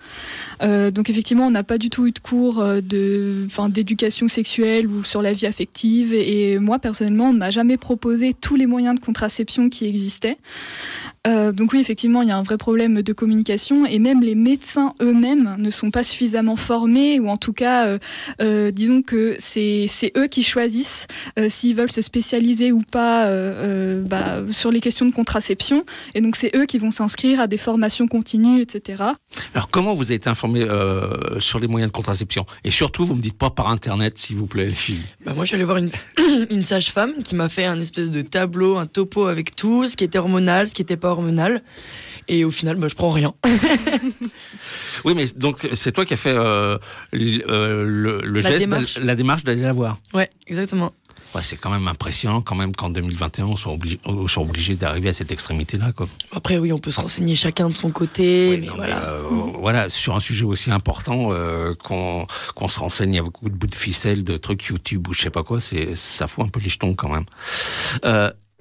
S4: Donc effectivement, on n'a pas du tout eu de cours d'éducation sexuelle ou sur la vie affective. Et moi, personnellement, on ne m'a jamais proposé tous les moyens de contraception qui existaient. Donc oui, effectivement, il y a un vrai problème de communication et même les médecins eux-mêmes ne sont pas suffisamment formés ou en tout cas, disons que c'est eux qui choisissent s'ils veulent se spécialiser ou pas sur les questions de contraception et donc c'est eux qui vont s'inscrire à des formations continues, etc.
S2: Alors comment vous avez été informés sur les moyens de contraception ? Et surtout, vous ne me dites pas par Internet, s'il vous plaît, les filles.
S6: Moi, je suis allée voir une sage-femme qui m'a fait un espèce de tableau, un topo avec tout, ce qui était hormonal, ce qui n'était pas hormonal. Et au final, je prends rien.
S2: Oui, mais donc c'est toi qui as fait le geste, la démarche d'aller la voir.
S6: Ouais, exactement.
S2: Ouais, c'est quand même impressionnant qu'en 2021, on soit obligé d'arriver à cette extrémité-là, quoi.
S6: Après, oui, on peut se renseigner chacun de son côté.
S2: Oui, mais voilà, sur un sujet aussi important, qu'on se renseigne, il y a beaucoup de bouts de ficelle, de trucs YouTube ou je sais pas quoi, ça fout un peu les jetons quand même.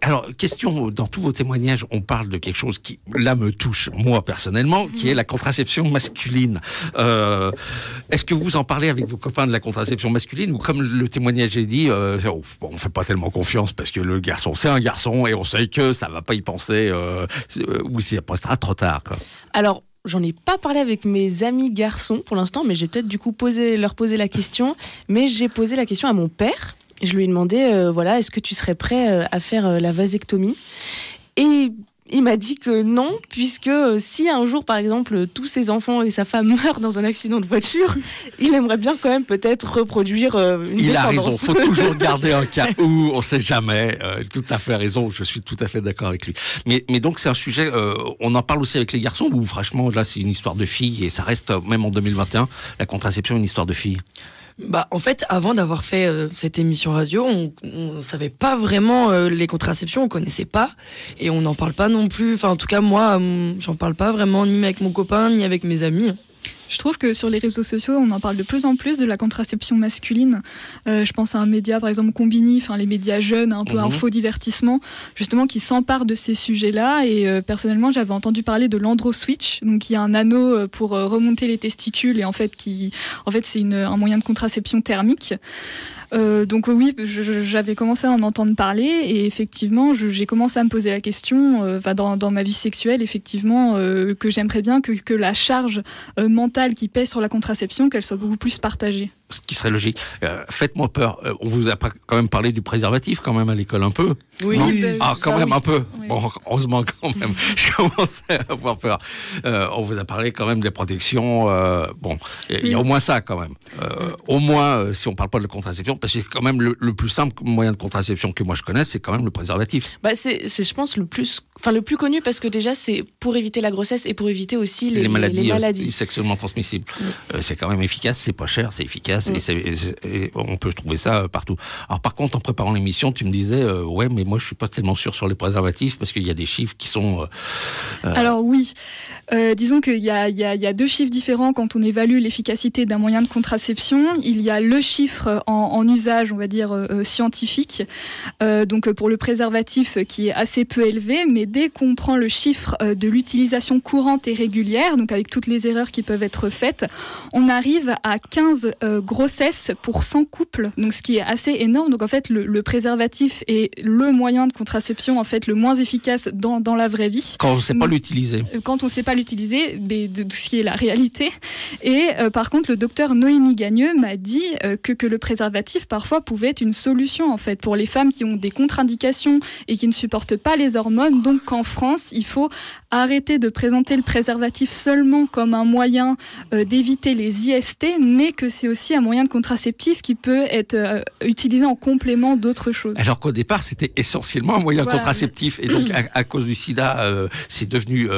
S2: Alors, question, dans tous vos témoignages, on parle de quelque chose qui, là, me touche, moi, personnellement, qui est la contraception masculine. Est-ce que vous en parlez avec vos copains de la contraception masculine ou comme le témoignage est dit, on fait pas tellement confiance parce que le garçon, c'est un garçon et on sait que ça va pas y penser ou ça passera trop tard, quoi.
S3: Alors, j'en ai pas parlé avec mes amis garçons pour l'instant, mais j'ai peut-être du coup leur poser la question. Mais j'ai posé la question à mon père. Je lui ai demandé, est-ce que tu serais prêt à faire la vasectomie ? Et il m'a dit que non, puisque si un jour, par exemple, tous ses enfants et sa femme meurent dans un accident de voiture, il aimerait bien quand même peut-être reproduire une descendance.
S2: Il a raison, il faut toujours garder un cas où, on ne sait jamais. Tout à fait raison, je suis tout à fait d'accord avec lui. Mais donc c'est un sujet, on en parle aussi avec les garçons, ou franchement, là c'est une histoire de filles, et ça reste, même en 2021, la contraception une histoire de filles.
S6: En fait, avant d'avoir fait cette émission radio, on savait pas vraiment les contraceptions, on connaissait pas et on n'en parle pas non plus. Enfin, en tout cas, moi, j'en parle pas vraiment ni avec mon copain ni avec mes amis.
S4: Je trouve que sur les réseaux sociaux, on en parle de plus en plus de la contraception masculine. Je pense à un média, par exemple Combini, les médias jeunes, un peu info-divertissement, justement, qui s'emparent de ces sujets-là. Et personnellement, j'avais entendu parler de l'andro-switch, donc qui est un anneau pour remonter les testicules et en fait, c'est un moyen de contraception thermique. Donc oui, j'avais commencé à en entendre parler et effectivement, j'ai commencé à me poser la question dans ma vie sexuelle, effectivement, que j'aimerais bien que la charge mentale qui pèse sur la contraception, qu'elle soit beaucoup plus partagée.
S2: ce qui serait logique. Faites-moi peur. On vous a pas quand même parlé du préservatif quand même à l'école un peu.
S6: Oui.
S2: Quand même un peu.
S4: Oui.
S2: Bon, heureusement quand même. Je commençais à avoir peur. On vous a parlé quand même des protections. Il y a au moins ça quand même. Au moins, si on parle pas de contraception, parce que c'est quand même le plus simple moyen de contraception que moi je connaisse, c'est quand même le préservatif.
S3: C'est je pense le plus connu parce que déjà c'est pour éviter la grossesse et pour éviter aussi les
S2: maladies sexuellement transmissibles. C'est quand même efficace, c'est pas cher, c'est efficace et on peut trouver ça partout. Alors par contre, en préparant l'émission, tu me disais ouais, mais moi je suis pas tellement sûr sur les préservatifs parce qu'il y a des chiffres qui sont.
S4: Alors oui, disons qu'il y a deux chiffres différents quand on évalue l'efficacité d'un moyen de contraception. Il y a le chiffre en usage, on va dire scientifique, donc pour le préservatif qui est assez peu élevé, mais dès qu'on prend le chiffre de l'utilisation courante et régulière, donc avec toutes les erreurs qui peuvent être faites, on arrive à 15 grossesses pour 100 couples, donc ce qui est assez énorme. Donc en fait, le préservatif est le moyen de contraception en fait le moins efficace dans la vraie vie.
S2: Quand on ne sait pas l'utiliser.
S4: Quand on ne sait pas l'utiliser, de ce qui est la réalité. Et par contre, le docteur Noémie Gagneux m'a dit que le préservatif parfois pouvait être une solution en fait pour les femmes qui ont des contre-indications et qui ne supportent pas les hormones. Donc qu'en France, il faut arrêter de présenter le préservatif seulement comme un moyen d'éviter les IST, mais que c'est aussi un moyen de contraceptif qui peut être utilisé en complément d'autres choses.
S2: Alors qu'au départ, c'était essentiellement un moyen contraceptif. Et donc, à cause du sida, c'est devenu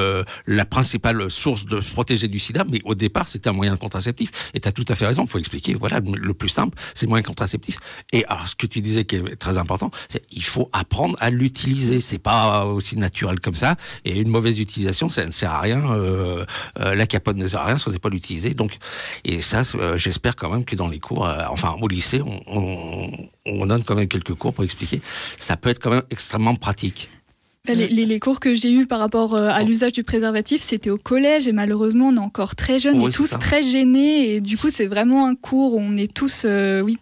S2: la principale source de se protéger du sida. Mais au départ, c'était un moyen contraceptif. Et tu as tout à fait raison, il faut expliquer. Voilà, le plus simple, c'est le moyen contraceptif. Et alors, ce que tu disais qui est très important, c'est qu'il faut apprendre à l'utiliser. C'est pas aussi naturel comme ça. Et une mauvaise utilisation, ça ne sert à rien. La capote ne sert à rien si on ne sait pas l'utiliser. Donc, et ça, j'espère quand même que dans les cours, au lycée, on donne quand même quelques cours pour expliquer. Ça peut être quand même extrêmement pratique.
S4: Les cours que j'ai eus par rapport à l'usage du préservatif, c'était au collège et malheureusement on est encore très jeunes et tous très gênés et du coup c'est vraiment un cours où on est tous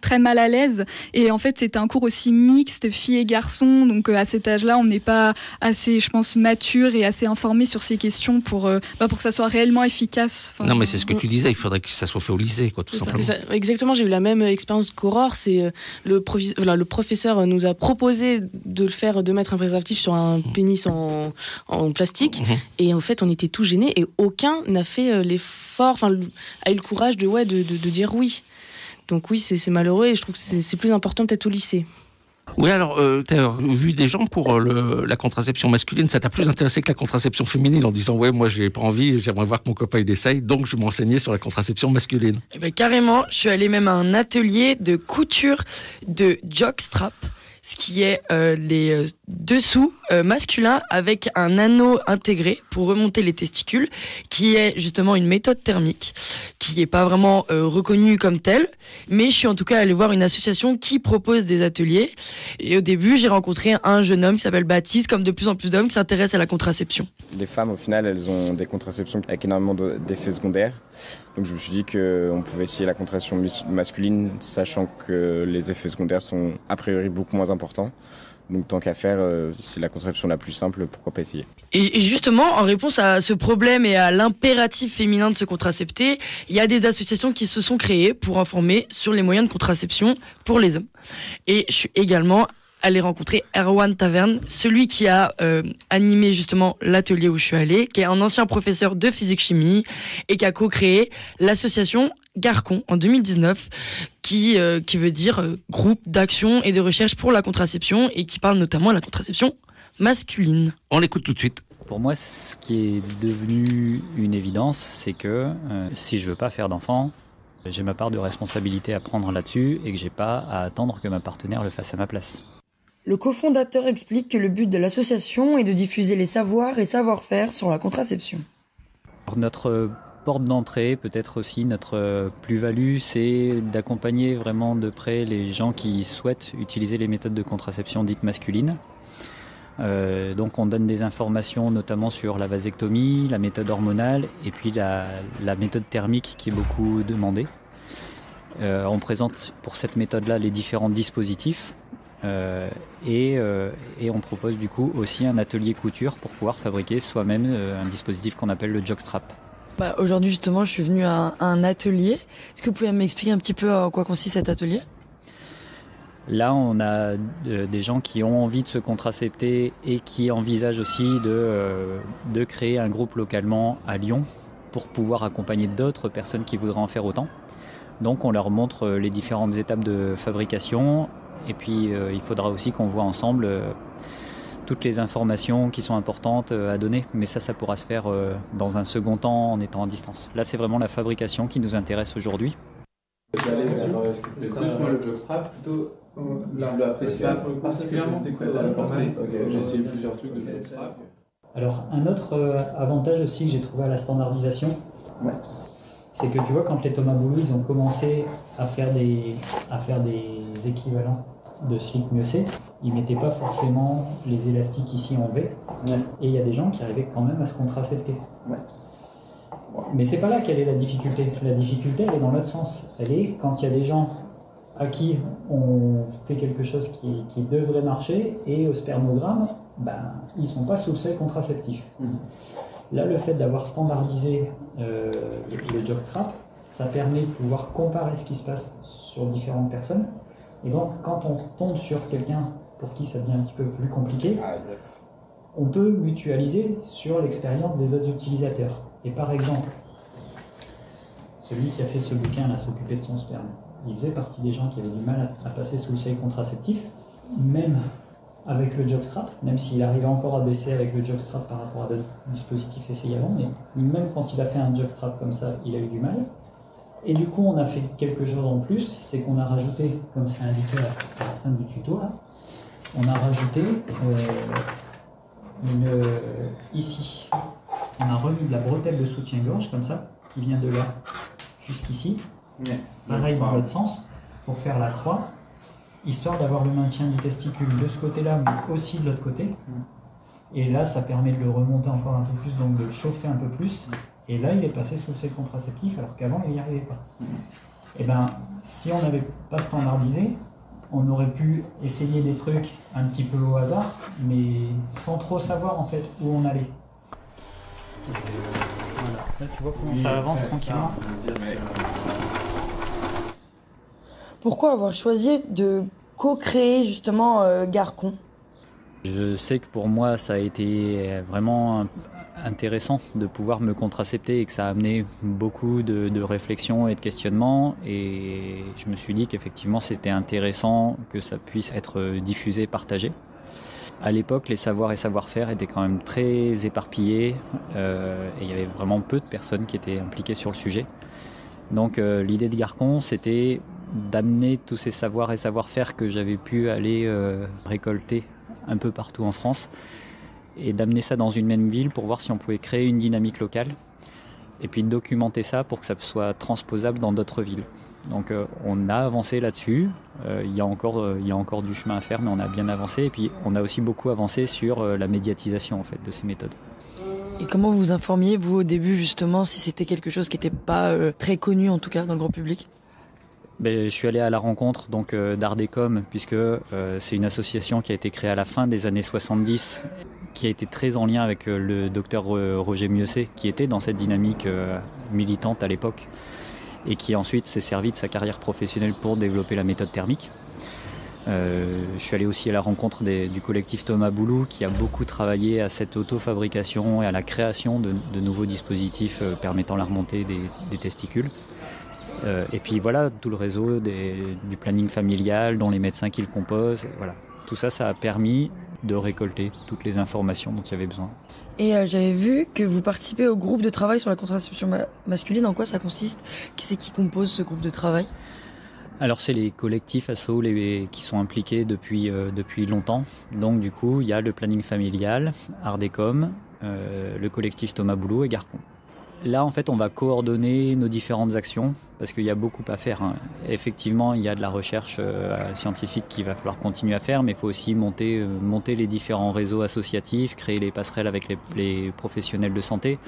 S4: très mal à l'aise et en fait c'était un cours aussi mixte, filles et garçons, donc à cet âge-là on n'est pas assez, je pense, mature et assez informé sur ces questions pour que ça soit réellement efficace.
S2: Non mais c'est ce que tu disais, il faudrait que ça soit fait au lycée, quoi, tout simplement.
S3: Ça. Exactement, j'ai eu la même expérience qu'Aurore, c'est le professeur nous a proposé de mettre un préservatif sur un pénis en plastique et en fait on était tous gênés et aucun n'a fait l'effort, a eu le courage de dire oui. Donc oui, c'est malheureux et je trouve que c'est plus important peut-être au lycée.
S2: Oui, alors, tu as vu des gens pour la contraception masculine, ça t'a plus intéressé que la contraception féminine en disant ouais, moi j'ai pas envie, j'aimerais voir que mon copain il essaye, donc je vais m'enseigner sur la contraception masculine.
S6: Eh ben, carrément, je suis allée même à un atelier de couture de jockstrap, ce qui est les dessous masculins avec un anneau intégré pour remonter les testicules, qui est justement une méthode thermique, qui n'est pas vraiment reconnue comme telle, mais je suis en tout cas allée voir une association qui propose des ateliers, et au début j'ai rencontré un jeune homme qui s'appelle Baptiste, comme de plus en plus d'hommes qui s'intéressent à la contraception.
S9: Les femmes au final elles ont des contraceptions avec énormément d'effets secondaires, donc je me suis dit qu'on pouvait essayer la contraception masculine, sachant que les effets secondaires sont a priori beaucoup moins importants. Donc tant qu'à faire, c'est la contraception la plus simple, pourquoi pas essayer.
S6: Et justement, en réponse à ce problème et à l'impératif féminin de se contracepter, il y a des associations qui se sont créées pour informer sur les moyens de contraception pour les hommes. Et je suis également allée rencontrer Erwan Taverne, celui qui a animé justement l'atelier où je suis allée, qui est un ancien professeur de physique-chimie et qui a co-créé l'association Garcon en 2019, qui veut dire groupe d'action et de recherche pour la contraception et qui parle notamment de la contraception masculine.
S2: On l'écoute tout de suite.
S10: Pour moi, ce qui est devenu une évidence, c'est que si je veux pas faire d'enfant, j'ai ma part de responsabilité à prendre là-dessus et que j'ai pas à attendre que ma partenaire le fasse à ma place.
S11: Le cofondateur explique que le but de l'association est de diffuser les savoirs et savoir-faire sur la contraception.
S10: Notre porte d'entrée, peut-être aussi notre plus-value, c'est d'accompagner vraiment de près les gens qui souhaitent utiliser les méthodes de contraception dites masculines. Donc on donne des informations notamment sur la vasectomie, la méthode hormonale et puis la méthode thermique qui est beaucoup demandée. On présente pour cette méthode-là les différents dispositifs et on propose du coup aussi un atelier couture pour pouvoir fabriquer soi-même un dispositif qu'on appelle le jockstrap.
S11: Aujourd'hui, justement, je suis venue à un atelier. Est-ce que vous pouvez m'expliquer un petit peu en quoi consiste cet atelier ?
S10: Là, on a des gens qui ont envie de se contracepter et qui envisagent aussi de créer un groupe localement à Lyon pour pouvoir accompagner d'autres personnes qui voudraient en faire autant. Donc, on leur montre les différentes étapes de fabrication et puis il faudra aussi qu'on voit ensemble toutes les informations qui sont importantes à donner. Mais ça pourra se faire dans un second temps en étant à distance. Là, c'est vraiment la fabrication qui nous intéresse aujourd'hui.
S12: Ce serait plus moi le jockstrap, plutôt je l'apprécie particulièrement. J'ai essayé plusieurs trucs de jockstrap.
S13: Alors, un autre avantage aussi que j'ai trouvé à la standardisation, c'est que tu vois, quand les Thomas Boulou, ils ont commencé à faire des équivalents de slip Mieuxet, ils ne mettaient pas forcément les élastiques ici en V, et il y a des gens qui arrivaient quand même à se contracepter. Mais c'est pas là qu'elle est la difficulté. La difficulté, elle est dans l'autre sens. Elle est quand il y a des gens à qui on fait quelque chose qui devrait marcher, et au spermogramme, ils ne sont pas sous le seuil contraceptif. Là, le fait d'avoir standardisé le jockstrap, ça permet de pouvoir comparer ce qui se passe sur différentes personnes. Et donc, quand on tombe sur quelqu'un pour qui ça devient un petit peu plus compliqué, on peut mutualiser sur l'expérience des autres utilisateurs. Et par exemple, celui qui a fait ce bouquin-là, s'occuper de son sperme, il faisait partie des gens qui avaient du mal à passer sous le seuil contraceptif, même avec le jockstrap, même s'il arrivait encore à baisser avec le jockstrap par rapport à d'autres dispositifs essayés avant, mais même quand il a fait un jockstrap comme ça, il a eu du mal. Et du coup, on a fait quelque chose en plus, c'est qu'on a rajouté, comme c'est indiqué à la fin du tuto, là, on a rajouté ici, on a remis de la bretelle de soutien-gorge, comme ça, qui vient de là jusqu'ici. Pareil dans l'autre sens, pour faire la croix, histoire d'avoir le maintien du testicule de ce côté-là, mais aussi de l'autre côté. Et là, ça permet de le remonter encore un peu plus, donc de le chauffer un peu plus. Et là, il est passé sous le seuil contraceptif, alors qu'avant, il n'y arrivait pas. Et si on n'avait pas standardisé, on aurait pu essayer des trucs un petit peu au hasard, mais sans trop savoir en fait où on allait. Voilà. Là, tu vois comment ça avance tranquillement.
S11: Pourquoi avoir choisi de co-créer justement Garcon ?
S10: Je sais que pour moi, ça a été vraiment intéressant de pouvoir me contracepter et que ça a amené beaucoup de réflexions et de questionnements. Et je me suis dit qu'effectivement, c'était intéressant que ça puisse être diffusé, partagé. À l'époque, les savoirs et savoir-faire étaient quand même très éparpillés et il y avait vraiment peu de personnes qui étaient impliquées sur le sujet. Donc l'idée de Garcon, c'était d'amener tous ces savoirs et savoir-faire que j'avais pu aller récolter un peu partout en France et d'amener ça dans une même ville pour voir si on pouvait créer une dynamique locale et puis documenter ça pour que ça soit transposable dans d'autres villes. Donc on a avancé là-dessus, il y a encore du chemin à faire, mais on a bien avancé et puis on a aussi beaucoup avancé sur la médiatisation en fait, de ces méthodes.
S11: Et comment vous informiez, vous, au début, justement, si c'était quelque chose qui n'était pas très connu, en tout cas, dans le grand public ?
S10: Je suis allé à la rencontre d'Ardecom, puisque c'est une association qui a été créée à la fin des années 70, qui a été très en lien avec le docteur Roger Mieuxet, qui était dans cette dynamique militante à l'époque, et qui ensuite s'est servi de sa carrière professionnelle pour développer la méthode thermique. Je suis allé aussi à la rencontre du collectif Thomas Boulou, qui a beaucoup travaillé à cette auto-fabrication et à la création de nouveaux dispositifs permettant la remontée des testicules. Et puis voilà, tout le réseau du planning familial, dont les médecins qui le composent. Voilà. Tout ça, ça a permis de récolter toutes les informations dont il y avait besoin.
S11: Et j'avais vu que vous participez au groupe de travail sur la contraception masculine. En quoi ça consiste ? Qui c'est qui compose ce groupe de travail ?
S10: Alors c'est les collectifs assos qui sont impliqués depuis longtemps. Donc du coup, il y a le planning familial, Ardecom, le collectif Thomas Boulou et Garcon. Là, en fait, on va coordonner nos différentes actions parce qu'il y a beaucoup à faire. Effectivement, il y a de la recherche scientifique qu'il va falloir continuer à faire, mais il faut aussi monter les différents réseaux associatifs, créer les passerelles avec les professionnels de santé,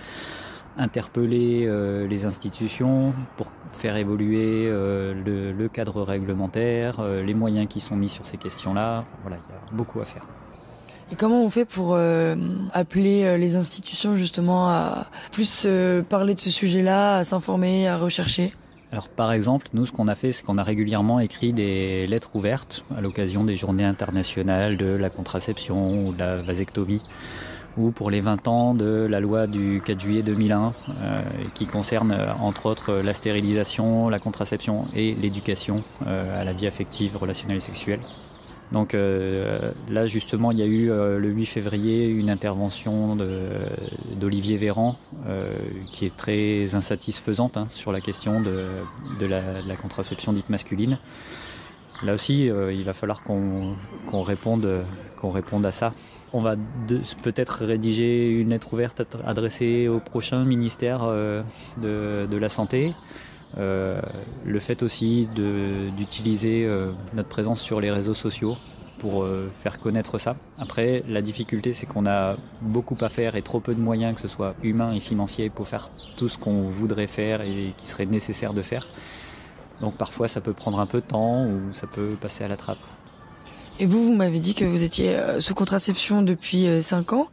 S10: interpeller les institutions pour faire évoluer le cadre réglementaire, les moyens qui sont mis sur ces questions-là. Voilà, il y a beaucoup à faire.
S11: Et comment on fait pour appeler les institutions justement à plus parler de ce sujet-là, à s'informer, à rechercher ?
S10: Alors par exemple, nous ce qu'on a fait, c'est qu'on a régulièrement écrit des lettres ouvertes à l'occasion des journées internationales de la contraception ou de la vasectomie, ou pour les 20 ans de la loi du 4 juillet 2001 qui concerne entre autres la stérilisation, la contraception et l'éducation à la vie affective, relationnelle et sexuelle. Donc là justement il y a eu le 8 février une intervention d'Olivier Véran qui est très insatisfaisante sur la question de la contraception dite masculine. Là aussi il va falloir qu'on réponde à ça. On va peut-être rédiger une lettre ouverte adressée au prochain ministère de la Santé. Le fait aussi d'utiliser notre présence sur les réseaux sociaux pour faire connaître ça. Après, la difficulté, c'est qu'on a beaucoup à faire et trop peu de moyens, que ce soit humains et financiers, pour faire tout ce qu'on voudrait faire et qui serait nécessaire de faire. Donc parfois, ça peut prendre un peu de temps ou ça peut passer à la trappe.
S11: Et vous m'avez dit que vous étiez sous contraception depuis 5 ans.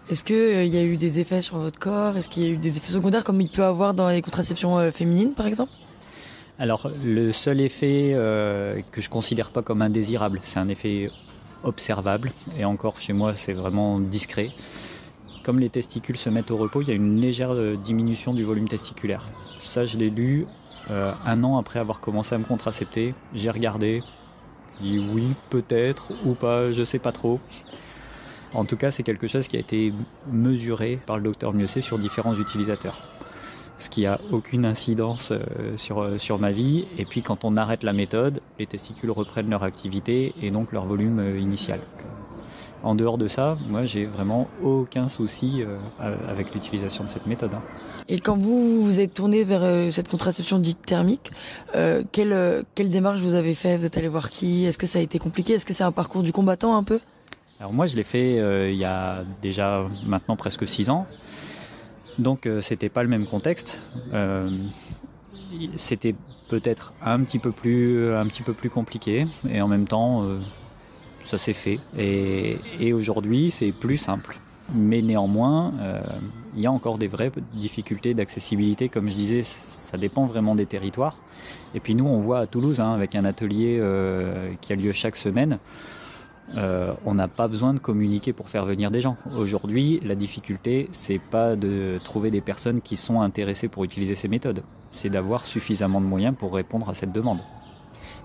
S11: Est-ce qu'il y a eu des effets sur votre corps ? Est-ce qu'il y a eu des effets secondaires comme il peut avoir dans les contraceptions féminines, par exemple ?
S10: Alors, le seul effet que je ne considère pas comme indésirable, c'est un effet observable. Et encore, chez moi, c'est vraiment discret. Comme les testicules se mettent au repos, il y a une légère diminution du volume testiculaire. Ça, je l'ai lu 1 an après avoir commencé à me contracepter. J'ai regardé, j'ai dit oui, peut-être, ou pas, je ne sais pas trop. En tout cas, c'est quelque chose qui a été mesuré par le docteur Mieuxet sur différents utilisateurs. Ce qui n'a aucune incidence sur ma vie. Et puis quand on arrête la méthode, les testicules reprennent leur activité et donc leur volume initial. En dehors de ça, moi j'ai vraiment aucun souci avec l'utilisation de cette méthode.
S11: Et quand vous vous êtes tourné vers cette contraception dite thermique, quelle démarche vous avez fait ? Vous êtes allé voir qui ? Est-ce que ça a été compliqué ? Est-ce que c'est un parcours du combattant un peu ?
S10: Alors moi je l'ai fait il y a déjà maintenant presque 6 ans, donc c'était pas le même contexte. C'était peut-être un petit peu plus compliqué et en même temps ça s'est fait. Et aujourd'hui c'est plus simple. Mais néanmoins, il y a encore des vraies difficultés d'accessibilité. Comme je disais, ça dépend vraiment des territoires. Et puis nous on voit à Toulouse avec un atelier qui a lieu chaque semaine. On n'a pas besoin de communiquer pour faire venir des gens. Aujourd'hui, la difficulté, c'est pas de trouver des personnes qui sont intéressées pour utiliser ces méthodes. C'est d'avoir suffisamment de moyens pour répondre à cette demande.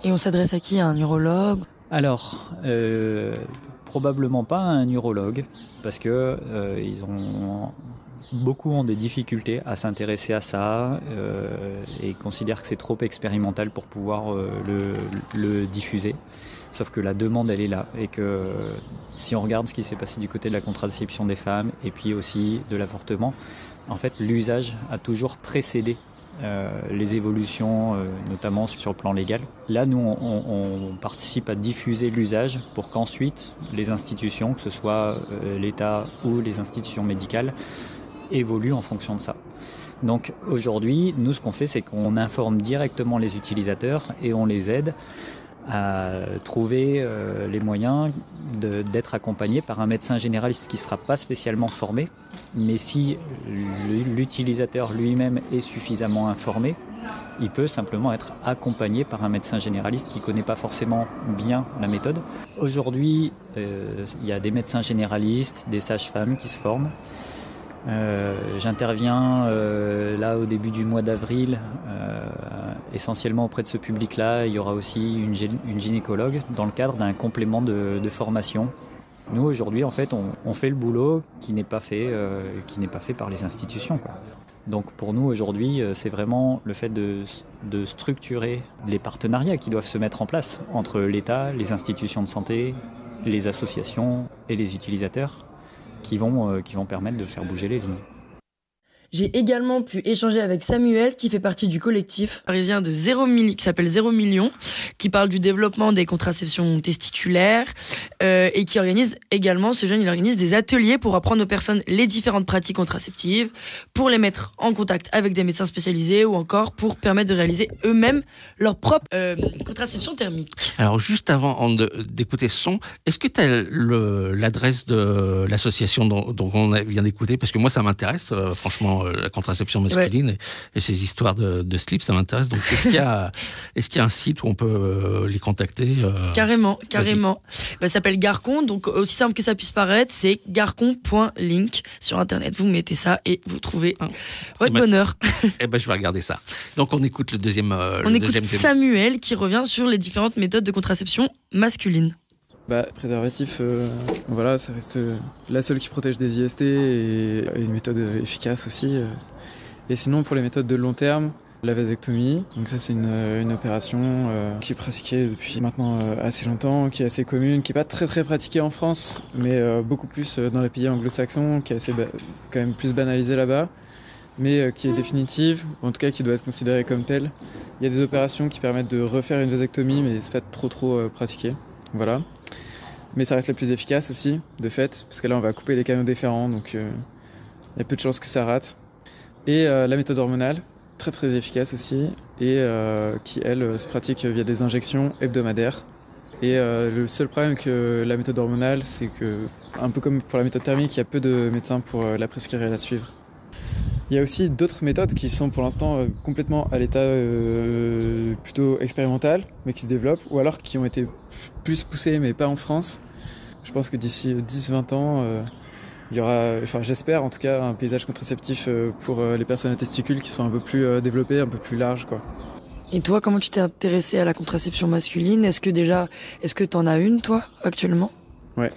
S11: Et on s'adresse à qui ? À un urologue ?
S10: Alors, probablement pas à un urologue, parce que beaucoup ont des difficultés à s'intéresser à ça et considèrent que c'est trop expérimental pour pouvoir le diffuser. Sauf que la demande, elle est là. Et que si on regarde ce qui s'est passé du côté de la contraception des femmes et puis aussi de l'avortement, en fait, l'usage a toujours précédé les évolutions, notamment sur le plan légal. Là, nous, on participe à diffuser l'usage pour qu'ensuite, les institutions, que ce soit l'État ou les institutions médicales, évoluent en fonction de ça. Donc aujourd'hui, nous, ce qu'on fait, c'est qu'on informe directement les utilisateurs et on les aide à trouver les moyens d'être accompagnés par un médecin généraliste qui ne sera pas spécialement formé, mais si l'utilisateur lui-même est suffisamment informé, il peut simplement être accompagné par un médecin généraliste qui ne connaît pas forcément bien la méthode. Aujourd'hui, il y a des médecins généralistes, des sages-femmes qui se forment. J'interviens là au début du mois d'avril, essentiellement auprès de ce public-là. Il y aura aussi une gynécologue dans le cadre d'un complément de formation. Nous aujourd'hui, en fait, on fait le boulot qui n'est pas fait par les institutions, quoi. Donc pour nous aujourd'hui, c'est vraiment le fait de structurer les partenariats qui doivent se mettre en place entre l'État, les institutions de santé, les associations et les utilisateurs, qui vont permettre de faire bouger les lignes.
S11: J'ai également pu échanger avec Samuel, qui fait partie du collectif parisien de qui s'appelle 0 million, qui parle du développement des contraceptions testiculaires et qui organise également, ce jeune, il organise des ateliers pour apprendre aux personnes les différentes pratiques contraceptives, pour les mettre en contact avec des médecins spécialisés ou encore pour permettre de réaliser eux-mêmes leur propre contraception thermique.
S2: Alors juste avant d'écouter ce son, est-ce que tu as l'adresse de l'association dont on vient d'écouter? Parce que moi ça m'intéresse, franchement, la contraception masculine et ces histoires de slip, ça m'intéresse. Donc est-ce qu'il y a un site où on peut les contacter?
S11: Carrément. Ça s'appelle Garcon, donc aussi simple que ça puisse paraître, c'est garcon.link sur internet. Vous mettez ça et vous trouvez votre bonheur.
S2: Je vais regarder ça. Donc on écoute le deuxième.
S11: On écoute Samuel qui revient sur les différentes méthodes de contraception masculine.
S12: Préservatif, voilà, ça reste la seule qui protège des IST et une méthode efficace aussi. Et sinon, pour les méthodes de long terme, la vasectomie, donc ça c'est une opération qui est pratiquée depuis maintenant assez longtemps, qui est assez commune, qui n'est pas très très pratiquée en France, mais beaucoup plus dans les pays anglo-saxons, qui est assez quand même plus banalisée là-bas, mais qui est définitive, en tout cas qui doit être considérée comme telle. Il y a des opérations qui permettent de refaire une vasectomie, mais c'est pas trop pratiqué. Voilà. Mais ça reste la plus efficace aussi, de fait, parce que là on va couper les canaux déférents, donc il y a peu de chances que ça rate. Et la méthode hormonale, très très efficace aussi, et qui elle se pratique via des injections hebdomadaires. Et le seul problème que la méthode hormonale, c'est que, un peu comme pour la méthode thermique, il y a peu de médecins pour la prescrire et la suivre. Il y a aussi d'autres méthodes qui sont pour l'instant complètement à l'état plutôt expérimental, mais qui se développent, ou alors qui ont été plus poussées, mais pas en France. Je pense que d'ici 10-20 ans, il y aura, j'espère en tout cas, un paysage contraceptif pour les personnes à testicules qui sont un peu plus développées, un peu plus larges, quoi.
S11: Et toi, comment tu t'es intéressé à la contraception masculine? Est-ce que t'en as une, toi, actuellement?
S12: Ouais.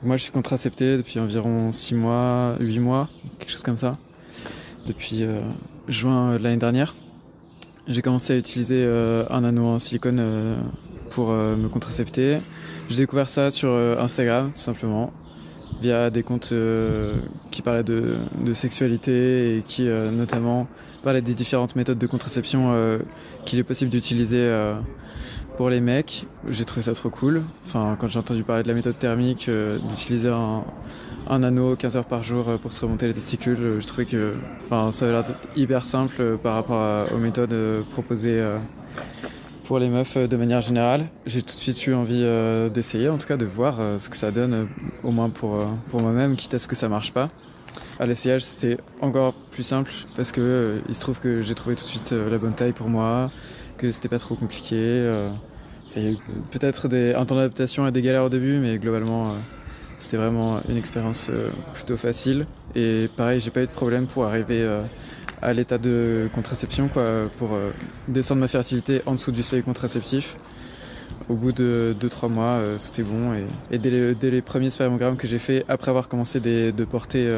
S12: Moi, je suis contracepté depuis environ 6 mois, 8 mois, quelque chose comme ça. Depuis juin de l'année dernière. J'ai commencé à utiliser un anneau en silicone pour me contracepter. J'ai découvert ça sur Instagram, tout simplement, via des comptes qui parlaient de sexualité et qui notamment parlaient des différentes méthodes de contraception qu'il est possible d'utiliser pour les mecs. J'ai trouvé ça trop cool. Enfin, quand j'ai entendu parler de la méthode thermique, d'utiliser un anneau 15 heures par jour pour se remonter les testicules, je trouvais que ça avait l'air d'être hyper simple par rapport aux méthodes proposées pour les meufs de manière générale. J'ai tout de suite eu envie d'essayer, en tout cas de voir ce que ça donne, au moins pour moi-même, quitte à ce que ça marche pas. À l'essayage, c'était encore plus simple parce que il se trouve que j'ai trouvé tout de suite la bonne taille pour moi, que c'était pas trop compliqué. Il y a eu peut-être un temps d'adaptation et des galères au début, mais globalement, c'était vraiment une expérience plutôt facile. Et pareil, j'ai pas eu de problème pour arriver à l'état de contraception, pour descendre ma fertilité en dessous du seuil contraceptif. Au bout de 2-3 mois, c'était bon. Et dès les premiers spermogrammes que j'ai fait, après avoir commencé de porter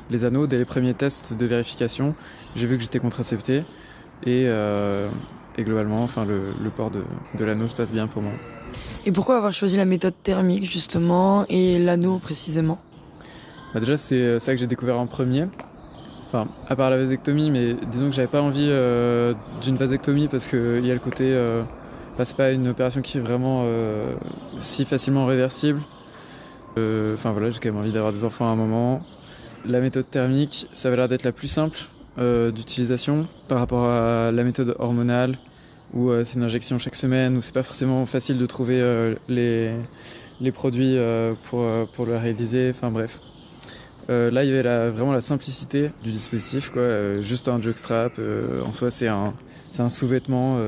S12: les anneaux, dès les premiers tests de vérification, j'ai vu que j'étais contracepté. Et globalement, le port de l'anneau se passe bien pour moi.
S11: Et pourquoi avoir choisi la méthode thermique, justement, et l'anneau précisément?
S12: Déjà, c'est ça que j'ai découvert en premier. Enfin, à part la vasectomie, mais disons que j'avais pas envie d'une vasectomie parce qu'il y a le côté... c'est pas une opération qui est vraiment si facilement réversible. J'ai quand même envie d'avoir des enfants à un moment. La méthode thermique, ça avait l'air d'être la plus simple d'utilisation par rapport à la méthode hormonale, où c'est une injection chaque semaine, où c'est pas forcément facile de trouver les produits pour le réaliser. Enfin bref. Là, il y avait vraiment la simplicité du dispositif, juste un jockstrap. En soi, c'est un sous-vêtement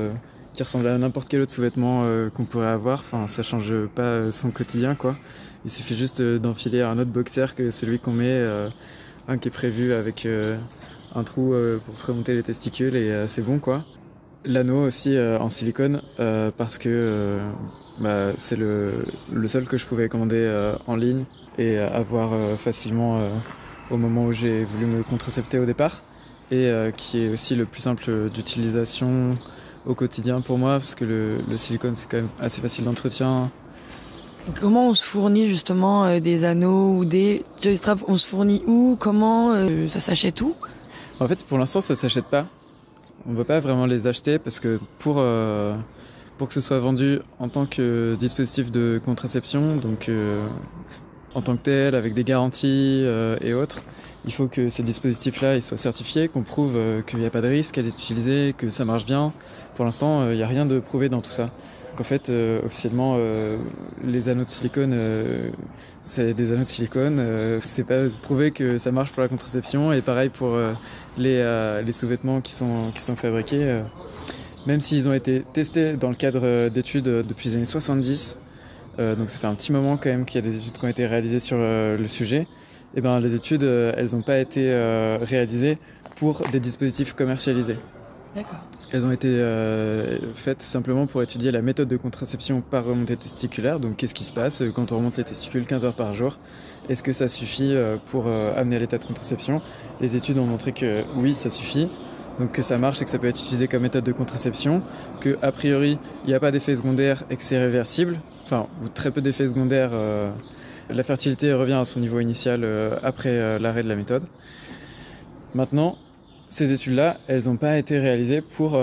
S12: qui ressemble à n'importe quel autre sous-vêtement qu'on pourrait avoir. Enfin, ça change pas son quotidien, quoi. Il suffit juste d'enfiler un autre boxer que celui qu'on met, un qui est prévu avec un trou pour se remonter les testicules, et c'est bon, quoi. L'anneau aussi en silicone, parce que c'est le seul que je pouvais commander en ligne et avoir facilement au moment où j'ai voulu me contracepter au départ, et qui est aussi le plus simple d'utilisation au quotidien pour moi, parce que le silicone c'est quand même assez facile d'entretien.
S11: Et comment on se fournit justement des anneaux ou des joystraps? On se fournit où? Comment ça s'achète où?
S12: En fait, pour l'instant, ça s'achète pas. On ne va pas vraiment les acheter parce que pour que ce soit vendu en tant que dispositif de contraception, donc en tant que tel, avec des garanties et autres, il faut que ces dispositifs-là ils soient certifiés, qu'on prouve qu'il n'y a pas de risque à les utiliser, que ça marche bien. Pour l'instant, il n'y a rien de prouvé dans tout ça. Donc en fait, officiellement, les anneaux de silicone, c'est des anneaux de silicone. C'est pas prouvé que ça marche pour la contraception. Et pareil pour les sous-vêtements qui sont fabriqués. Même s'ils ont été testés dans le cadre d'études depuis les années 70, donc ça fait un petit moment quand même qu'il y a des études qui ont été réalisées sur le sujet, et ben les études, elles n'ont pas été réalisées pour des dispositifs commercialisés.
S11: D'accord.
S12: Elles ont été faites simplement pour étudier la méthode de contraception par remontée testiculaire. Donc qu'est-ce qui se passe quand on remonte les testicules 15 heures par jour? Est-ce que ça suffit pour amener à l'état de contraception? Les études ont montré que oui, ça suffit. Donc que ça marche et que ça peut être utilisé comme méthode de contraception, que a priori il n'y a pas d'effet secondaire et que c'est réversible, enfin ou très peu d'effets secondaires, la fertilité revient à son niveau initial après l'arrêt de la méthode. Maintenant, ces études-là, elles n'ont pas été réalisées pour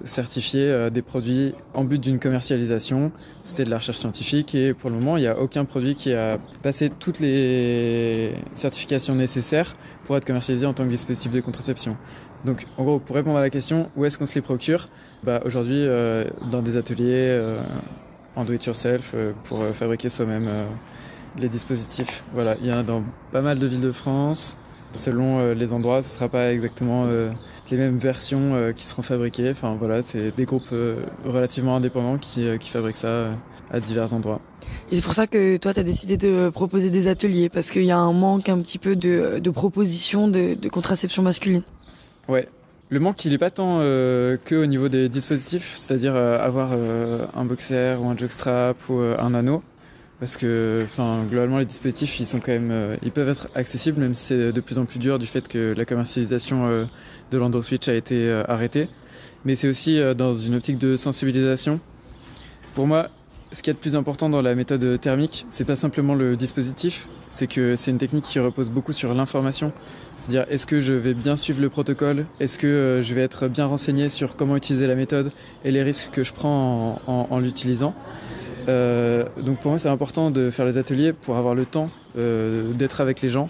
S12: certifier des produits en but d'une commercialisation. C'était de la recherche scientifique et pour le moment, il n'y a aucun produit qui a passé toutes les certifications nécessaires pour être commercialisé en tant que dispositif de contraception. Donc, en gros, pour répondre à la question, où est-ce qu'on se les procure? Aujourd'hui, dans des ateliers en do-it-yourself pour fabriquer soi-même les dispositifs. Voilà, il y en a dans pas mal de villes de France. Selon les endroits, ce ne sera pas exactement les mêmes versions qui seront fabriquées. Enfin voilà, c'est des groupes relativement indépendants qui fabriquent ça à divers endroits.
S11: Et c'est pour ça que toi, tu as décidé de proposer des ateliers, parce qu'il y a un manque un petit peu de propositions de contraception masculine.
S12: Ouais. Le manque, il n'est pas tant qu'au niveau des dispositifs, c'est-à-dire avoir un boxer ou un jockstrap ou un anneau. Parce que, globalement, les dispositifs, ils peuvent être accessibles, même si c'est de plus en plus dur du fait que la commercialisation de l'EndroSwitch a été arrêtée. Mais c'est aussi dans une optique de sensibilisation. Pour moi, ce qu'il y a de plus important dans la méthode thermique, c'est pas simplement le dispositif, c'est que c'est une technique qui repose beaucoup sur l'information. C'est-à-dire, est-ce que je vais bien suivre le protocole? Est-ce que je vais être bien renseigné sur comment utiliser la méthode et les risques que je prends en l'utilisant? Donc pour moi c'est important de faire les ateliers pour avoir le temps d'être avec les gens,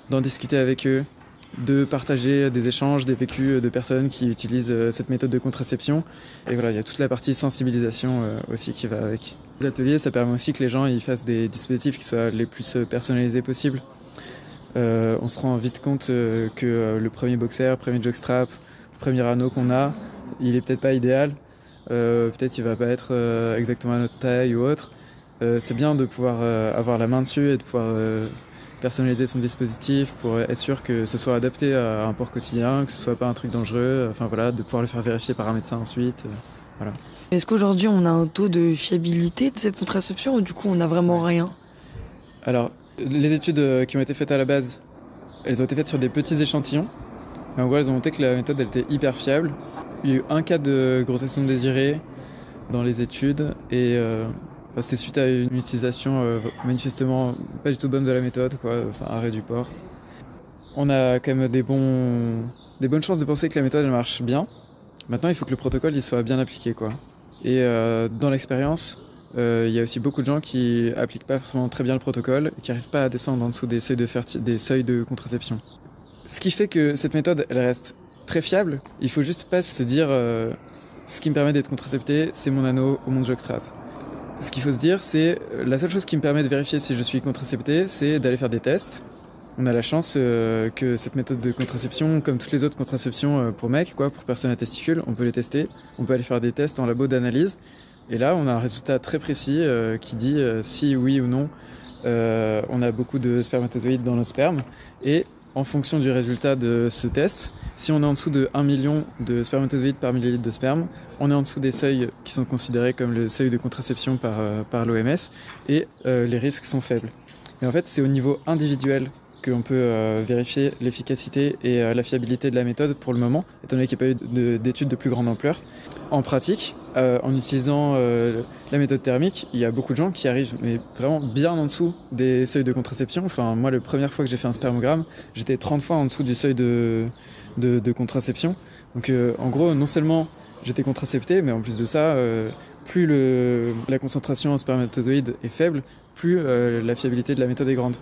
S12: d'en discuter avec eux, de partager des échanges, des vécus de personnes qui utilisent cette méthode de contraception. Et voilà, il y a toute la partie sensibilisation aussi qui va avec. Les ateliers, ça permet aussi que les gens ils fassent des dispositifs qui soient les plus personnalisés possibles. On se rend vite compte que le premier boxer, le premier jockstrap, le premier anneau qu'on a, il est peut-être pas idéal. Peut-être il va pas être exactement à notre taille ou autre. C'est bien de pouvoir avoir la main dessus et de pouvoir personnaliser son dispositif pour être sûr que ce soit adapté à un port quotidien, que ce soit pas un truc dangereux, de pouvoir le faire vérifier par un médecin ensuite. Voilà.
S11: Est-ce qu'aujourd'hui on a un taux de fiabilité de cette contraception ou du coup on n'a vraiment rien?
S12: Alors, les études qui ont été faites à la base, elles ont été faites sur des petits échantillons. Mais en gros, elles ont montré que la méthode elle était hyper fiable. Il y a eu un cas de grossesse non désirée dans les études et c'était suite à une utilisation manifestement pas du tout bonne de la méthode, arrêt du port. On a quand même des bonnes chances de penser que la méthode elle marche bien. Maintenant, il faut que le protocole il soit bien appliqué, Et dans l'expérience, il y a aussi beaucoup de gens qui appliquent pas forcément très bien le protocole et qui n'arrivent pas à descendre en dessous des seuils de contraception. Ce qui fait que cette méthode elle reste très fiable, il faut juste pas se dire ce qui me permet d'être contracepté, c'est mon anneau ou mon jockstrap. Ce qu'il faut se dire, c'est la seule chose qui me permet de vérifier si je suis contracepté, c'est d'aller faire des tests. On a la chance que cette méthode de contraception, comme toutes les autres contraceptions pour mecs, pour personnes à testicules, on peut les tester. On peut aller faire des tests en labo d'analyse. Et là, on a un résultat très précis qui dit si oui ou non on a beaucoup de spermatozoïdes dans nos spermes. Et en fonction du résultat de ce test, si on est en dessous de 1 million de spermatozoïdes par millilitre de sperme, on est en dessous des seuils qui sont considérés comme le seuil de contraception par l'OMS et les risques sont faibles. Mais en fait, c'est au niveau individuel qu'on peut vérifier l'efficacité et la fiabilité de la méthode pour le moment, étant donné qu'il n'y a pas eu d'études de plus grande ampleur. En pratique, en utilisant la méthode thermique, il y a beaucoup de gens qui arrivent mais vraiment bien en dessous des seuils de contraception. Enfin, moi, la première fois que j'ai fait un spermogramme, j'étais 30 fois en dessous du seuil de contraception. Donc en gros, non seulement j'étais contracepté, mais en plus de ça, plus la concentration en spermatozoïdes est faible, plus la fiabilité de la méthode est grande.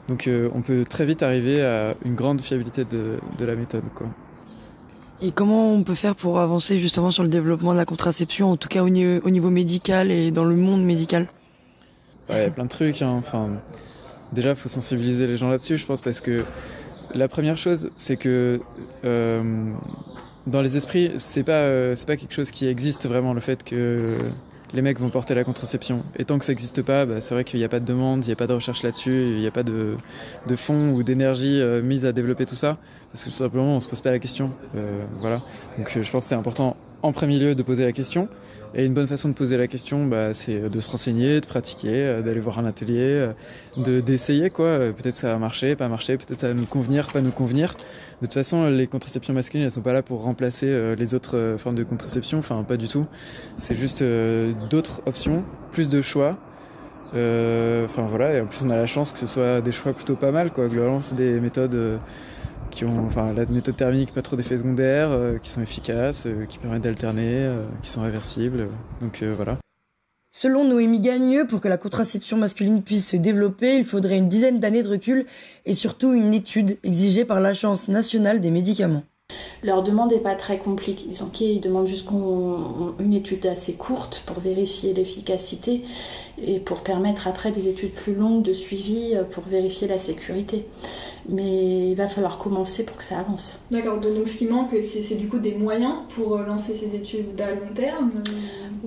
S12: Donc on peut très vite arriver à une grande fiabilité de la méthode, quoi.
S11: Et comment on peut faire pour avancer justement sur le développement de la contraception, en tout cas au niveau médical et dans le monde médical?
S12: Ouais, il y a plein de trucs, hein. Enfin, déjà, il faut sensibiliser les gens là-dessus, je pense, parce que la première chose, c'est que dans les esprits, c'est pas quelque chose qui existe vraiment, le fait que les mecs vont porter la contraception. Et tant que ça n'existe pas, c'est vrai qu'il n'y a pas de demande, il n'y a pas de recherche là-dessus, il n'y a pas de fonds ou d'énergie mise à développer tout ça, parce que tout simplement, on ne se pose pas la question. Voilà. Donc je pense que c'est important, en premier lieu, de poser la question. Et une bonne façon de poser la question, c'est de se renseigner, de pratiquer, d'aller voir un atelier, d'essayer, quoi. Peut-être ça va marcher, pas marcher, peut-être ça va nous convenir, pas nous convenir. De toute façon, les contraceptions masculines, elles sont pas là pour remplacer les autres formes de contraception, enfin pas du tout. C'est juste d'autres options, plus de choix. Enfin voilà, et en plus on a la chance que ce soit des choix plutôt pas mal, quoi. Globalement, c'est des méthodes qui ont, enfin la méthode thermique, pas trop d'effets secondaires, qui sont efficaces, qui permettent d'alterner, qui sont réversibles. Donc voilà.
S11: Selon Noémie Gagneux, pour que la contraception masculine puisse se développer, il faudrait une dizaine d'années de recul et surtout une étude exigée par l'Agence nationale des médicaments.
S5: Leur demande n'est pas très compliquée. Ils demandent juste une étude assez courte pour vérifier l'efficacité et pour permettre après des études plus longues de suivi pour vérifier la sécurité. Mais il va falloir commencer pour que ça avance.
S4: D'accord, donc ce qui manque, c'est du coup des moyens pour lancer ces études à long terme.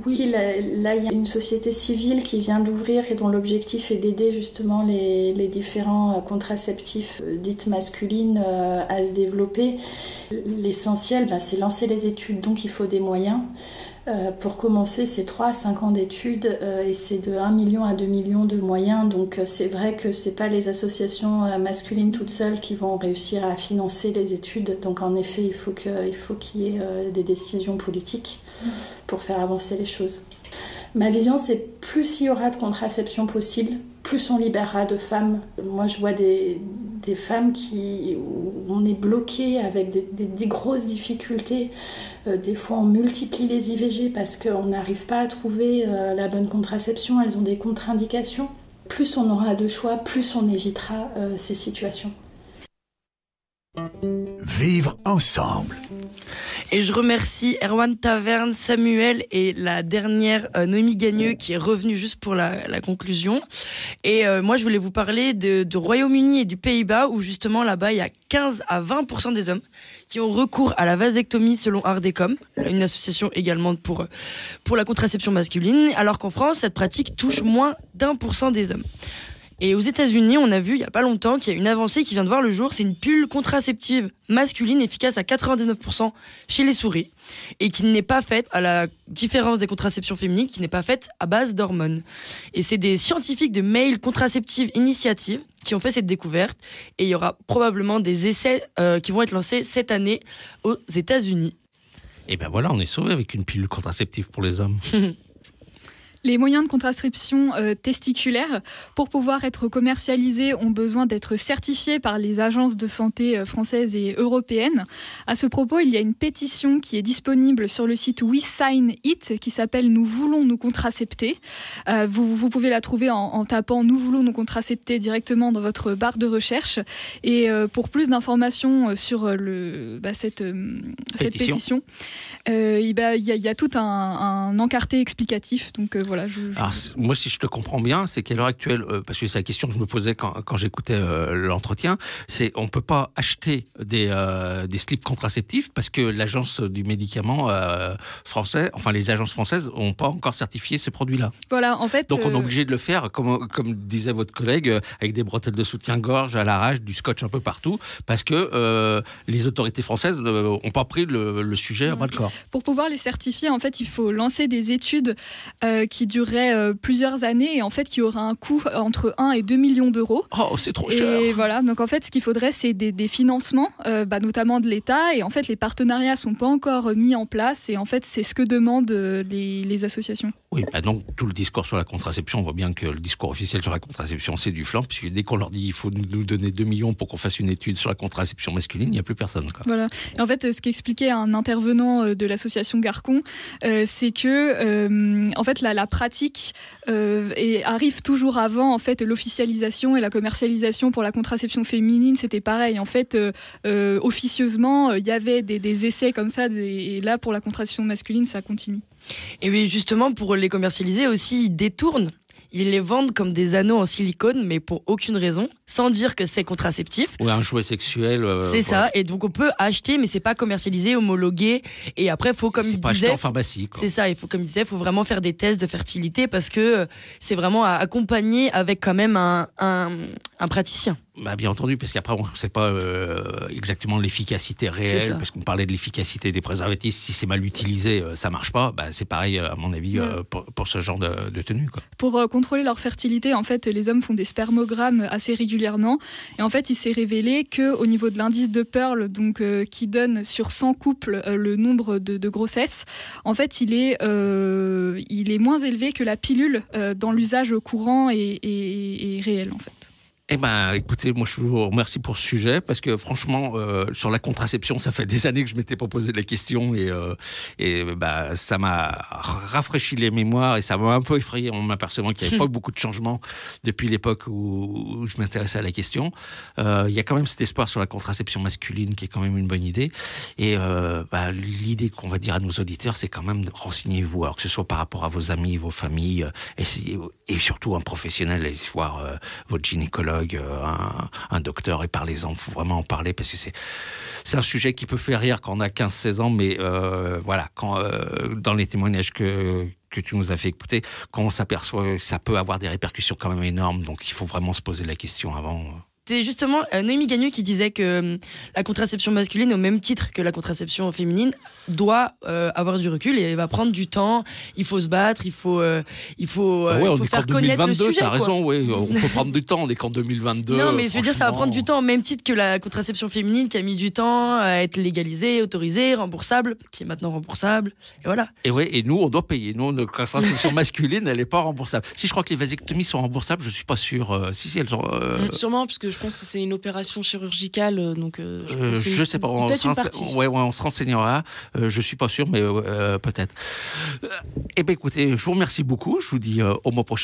S5: Oui, là, il y a une société civile qui vient d'ouvrir et dont l'objectif est d'aider justement les différents contraceptifs dites masculines à se développer. L'essentiel, c'est lancer les études, donc il faut des moyens. Pour commencer, c'est 3 à 5 ans d'études et c'est de 1 million à 2 millions de moyens. Donc c'est vrai que ce n'est pas les associations masculines toutes seules qui vont réussir à financer les études. Donc en effet, il faut qu'il y ait des décisions politiques pour faire avancer les choses. Ma vision, c'est plus il y aura de contraception possible, plus on libérera de femmes. Moi, je vois des femmes où on est bloqué avec des grosses difficultés. Des fois, on multiplie les IVG parce qu'on n'arrive pas à trouver la bonne contraception. Elles ont des contre-indications. Plus on aura de choix, plus on évitera ces situations.
S1: Vivre ensemble.
S11: Et je remercie Erwan Taverne, Samuel et la dernière Noémie Gagneux qui est revenue juste pour la conclusion. Et moi, je voulais vous parler du Royaume-Uni et du Pays-Bas où justement là-bas, il y a 15 à 20% des hommes qui ont recours à la vasectomie selon Ardecom, une association également pour la contraception masculine, alors qu'en France, cette pratique touche moins d'1% des hommes. Et aux États-Unis, on a vu il n'y a pas longtemps qu'il y a une avancée qui vient de voir le jour. C'est une pilule contraceptive masculine efficace à 99% chez les souris et qui n'est pas faite, à la différence des contraceptions féminines, qui n'est pas faite à base d'hormones. Et c'est des scientifiques de Male Contraceptive Initiative qui ont fait cette découverte. Et il y aura probablement des essais qui vont être lancés cette année aux États-Unis.
S2: Et ben voilà, on est sauvé avec une pilule contraceptive pour les hommes.
S4: Les moyens de contraception testiculaire, pour pouvoir être commercialisés, ont besoin d'être certifiés par les agences de santé françaises et européennes. À ce propos, il y a une pétition qui est disponible sur le site We Sign It qui s'appelle « Nous voulons nous contracepter ». Vous pouvez la trouver en tapant « Nous voulons nous contracepter » directement dans votre barre de recherche. Et pour plus d'informations sur cette pétition, il y a tout un encarté explicatif. Donc voilà.
S2: Alors, moi, si je te comprends bien, c'est qu'à l'heure actuelle, parce que c'est la question que je me posais quand j'écoutais l'entretien, c'est on peut pas acheter des slips contraceptifs parce que l'agence du médicament français, enfin les agences françaises, n'ont pas encore certifié ces produits-là.
S4: Voilà, en fait.
S2: Donc on est obligé de le faire, comme disait votre collègue, avec des bretelles de soutien-gorge à l'arrache, du scotch un peu partout, parce que les autorités françaises n'ont pas pris le sujet à bras-le-corps.
S4: Pour pouvoir les certifier, en fait, il faut lancer des études qui qui durerait plusieurs années et en fait qui aura un coût entre 1 et 2 millions d'euros.
S2: Oh, c'est trop cher.
S4: Et voilà, donc en fait ce qu'il faudrait c'est des financements, notamment de l'État, et en fait les partenariats sont pas encore mis en place et en fait c'est ce que demandent les associations.
S2: Oui, donc tout le discours sur la contraception, on voit bien que le discours officiel sur la contraception c'est du flanc, puisque dès qu'on leur dit il faut nous donner 2 millions pour qu'on fasse une étude sur la contraception masculine, il n'y a plus personne, quoi.
S4: Voilà. Et en fait, ce qu'expliquait un intervenant de l'association Garcon, c'est que en fait, la pratique arrive toujours avant en fait, l'officialisation et la commercialisation pour la contraception féminine. C'était pareil. En fait, officieusement, il y avait des essais comme ça. Et là, pour la contraception masculine, ça continue.
S11: Et oui, justement, pour les commercialiser aussi, ils détournent. Ils les vendent comme des anneaux en silicone, mais pour aucune raison, sans dire que c'est contraceptif.
S2: Ou un jouet sexuel.
S11: C'est ça, et donc on peut acheter, mais c'est pas commercialisé, homologué. Et après, faut, comme il
S2: pas
S11: disait,
S2: acheté en pharmacie, quoi.
S11: C'est ça, il faut, comme il disait, faut vraiment faire des tests de fertilité parce que c'est vraiment à accompagner avec quand même un praticien.
S2: Bah, bien entendu, parce qu'après, on ne sait pas exactement l'efficacité réelle, parce qu'on parlait de l'efficacité des préservatifs. Si c'est mal utilisé, ça ne marche pas. Bah, c'est pareil, à mon avis, pour ce genre de tenue, quoi.
S4: Pour contrôler leur fertilité, en fait, les hommes font des spermogrammes assez régulièrement. Et en fait, il s'est révélé qu'au niveau de l'indice de Pearl, donc, qui donne sur 100 couples le nombre de grossesses, en fait, il est moins élevé que la pilule dans l'usage courant et réel, en fait.
S2: Eh ben, écoutez, moi je vous remercie pour ce sujet parce que franchement, sur la contraception, ça fait des années que je m'étais pas posé la question et ça m'a rafraîchi les mémoires et ça m'a un peu effrayé en m'apercevant qu'il n'y avait pas beaucoup de changements depuis l'époque où je m'intéressais à la question. Il y a quand même cet espoir sur la contraception masculine qui est quand même une bonne idée et l'idée qu'on va dire à nos auditeurs, c'est quand même renseignez-vous, alors que ce soit par rapport à vos amis, vos familles, essayez, et surtout un professionnel, allez voir votre gynécologue, un docteur, et parlez-en, il faut vraiment en parler parce que c'est un sujet qui peut faire rire quand on a 15-16 ans, mais voilà, quand dans les témoignages que tu nous as fait écouter, quand on s'aperçoit, ça peut avoir des répercussions quand même énormes, donc il faut vraiment se poser la question avant.
S11: C'est justement Noémie Gagnon qui disait que la contraception masculine, au même titre que la contraception féminine, doit avoir du recul et va prendre du temps. Il faut se battre, il faut faire connaître le sujet.
S2: T'as raison, oui, on peut prendre du temps. On est qu'en 2022.
S11: Non, mais je veux dire, ça va prendre du temps, au même titre que la contraception féminine qui a mis du temps à être légalisée, autorisée, remboursable, qui est maintenant remboursable. Et voilà.
S2: Et nous, on doit payer. Nous, notre contraception masculine, elle n'est pas remboursable. Si je crois que les vasectomies sont remboursables, je suis pas sûr. Si elles sont.
S3: Sûrement, parce que je pense que c'est une opération chirurgicale, donc
S2: je sais pas.
S3: Peut-être une partie.
S2: On se renseignera. Je suis pas sûr, mais peut-être. Eh bien, écoutez, je vous remercie beaucoup. Je vous dis au mois prochain.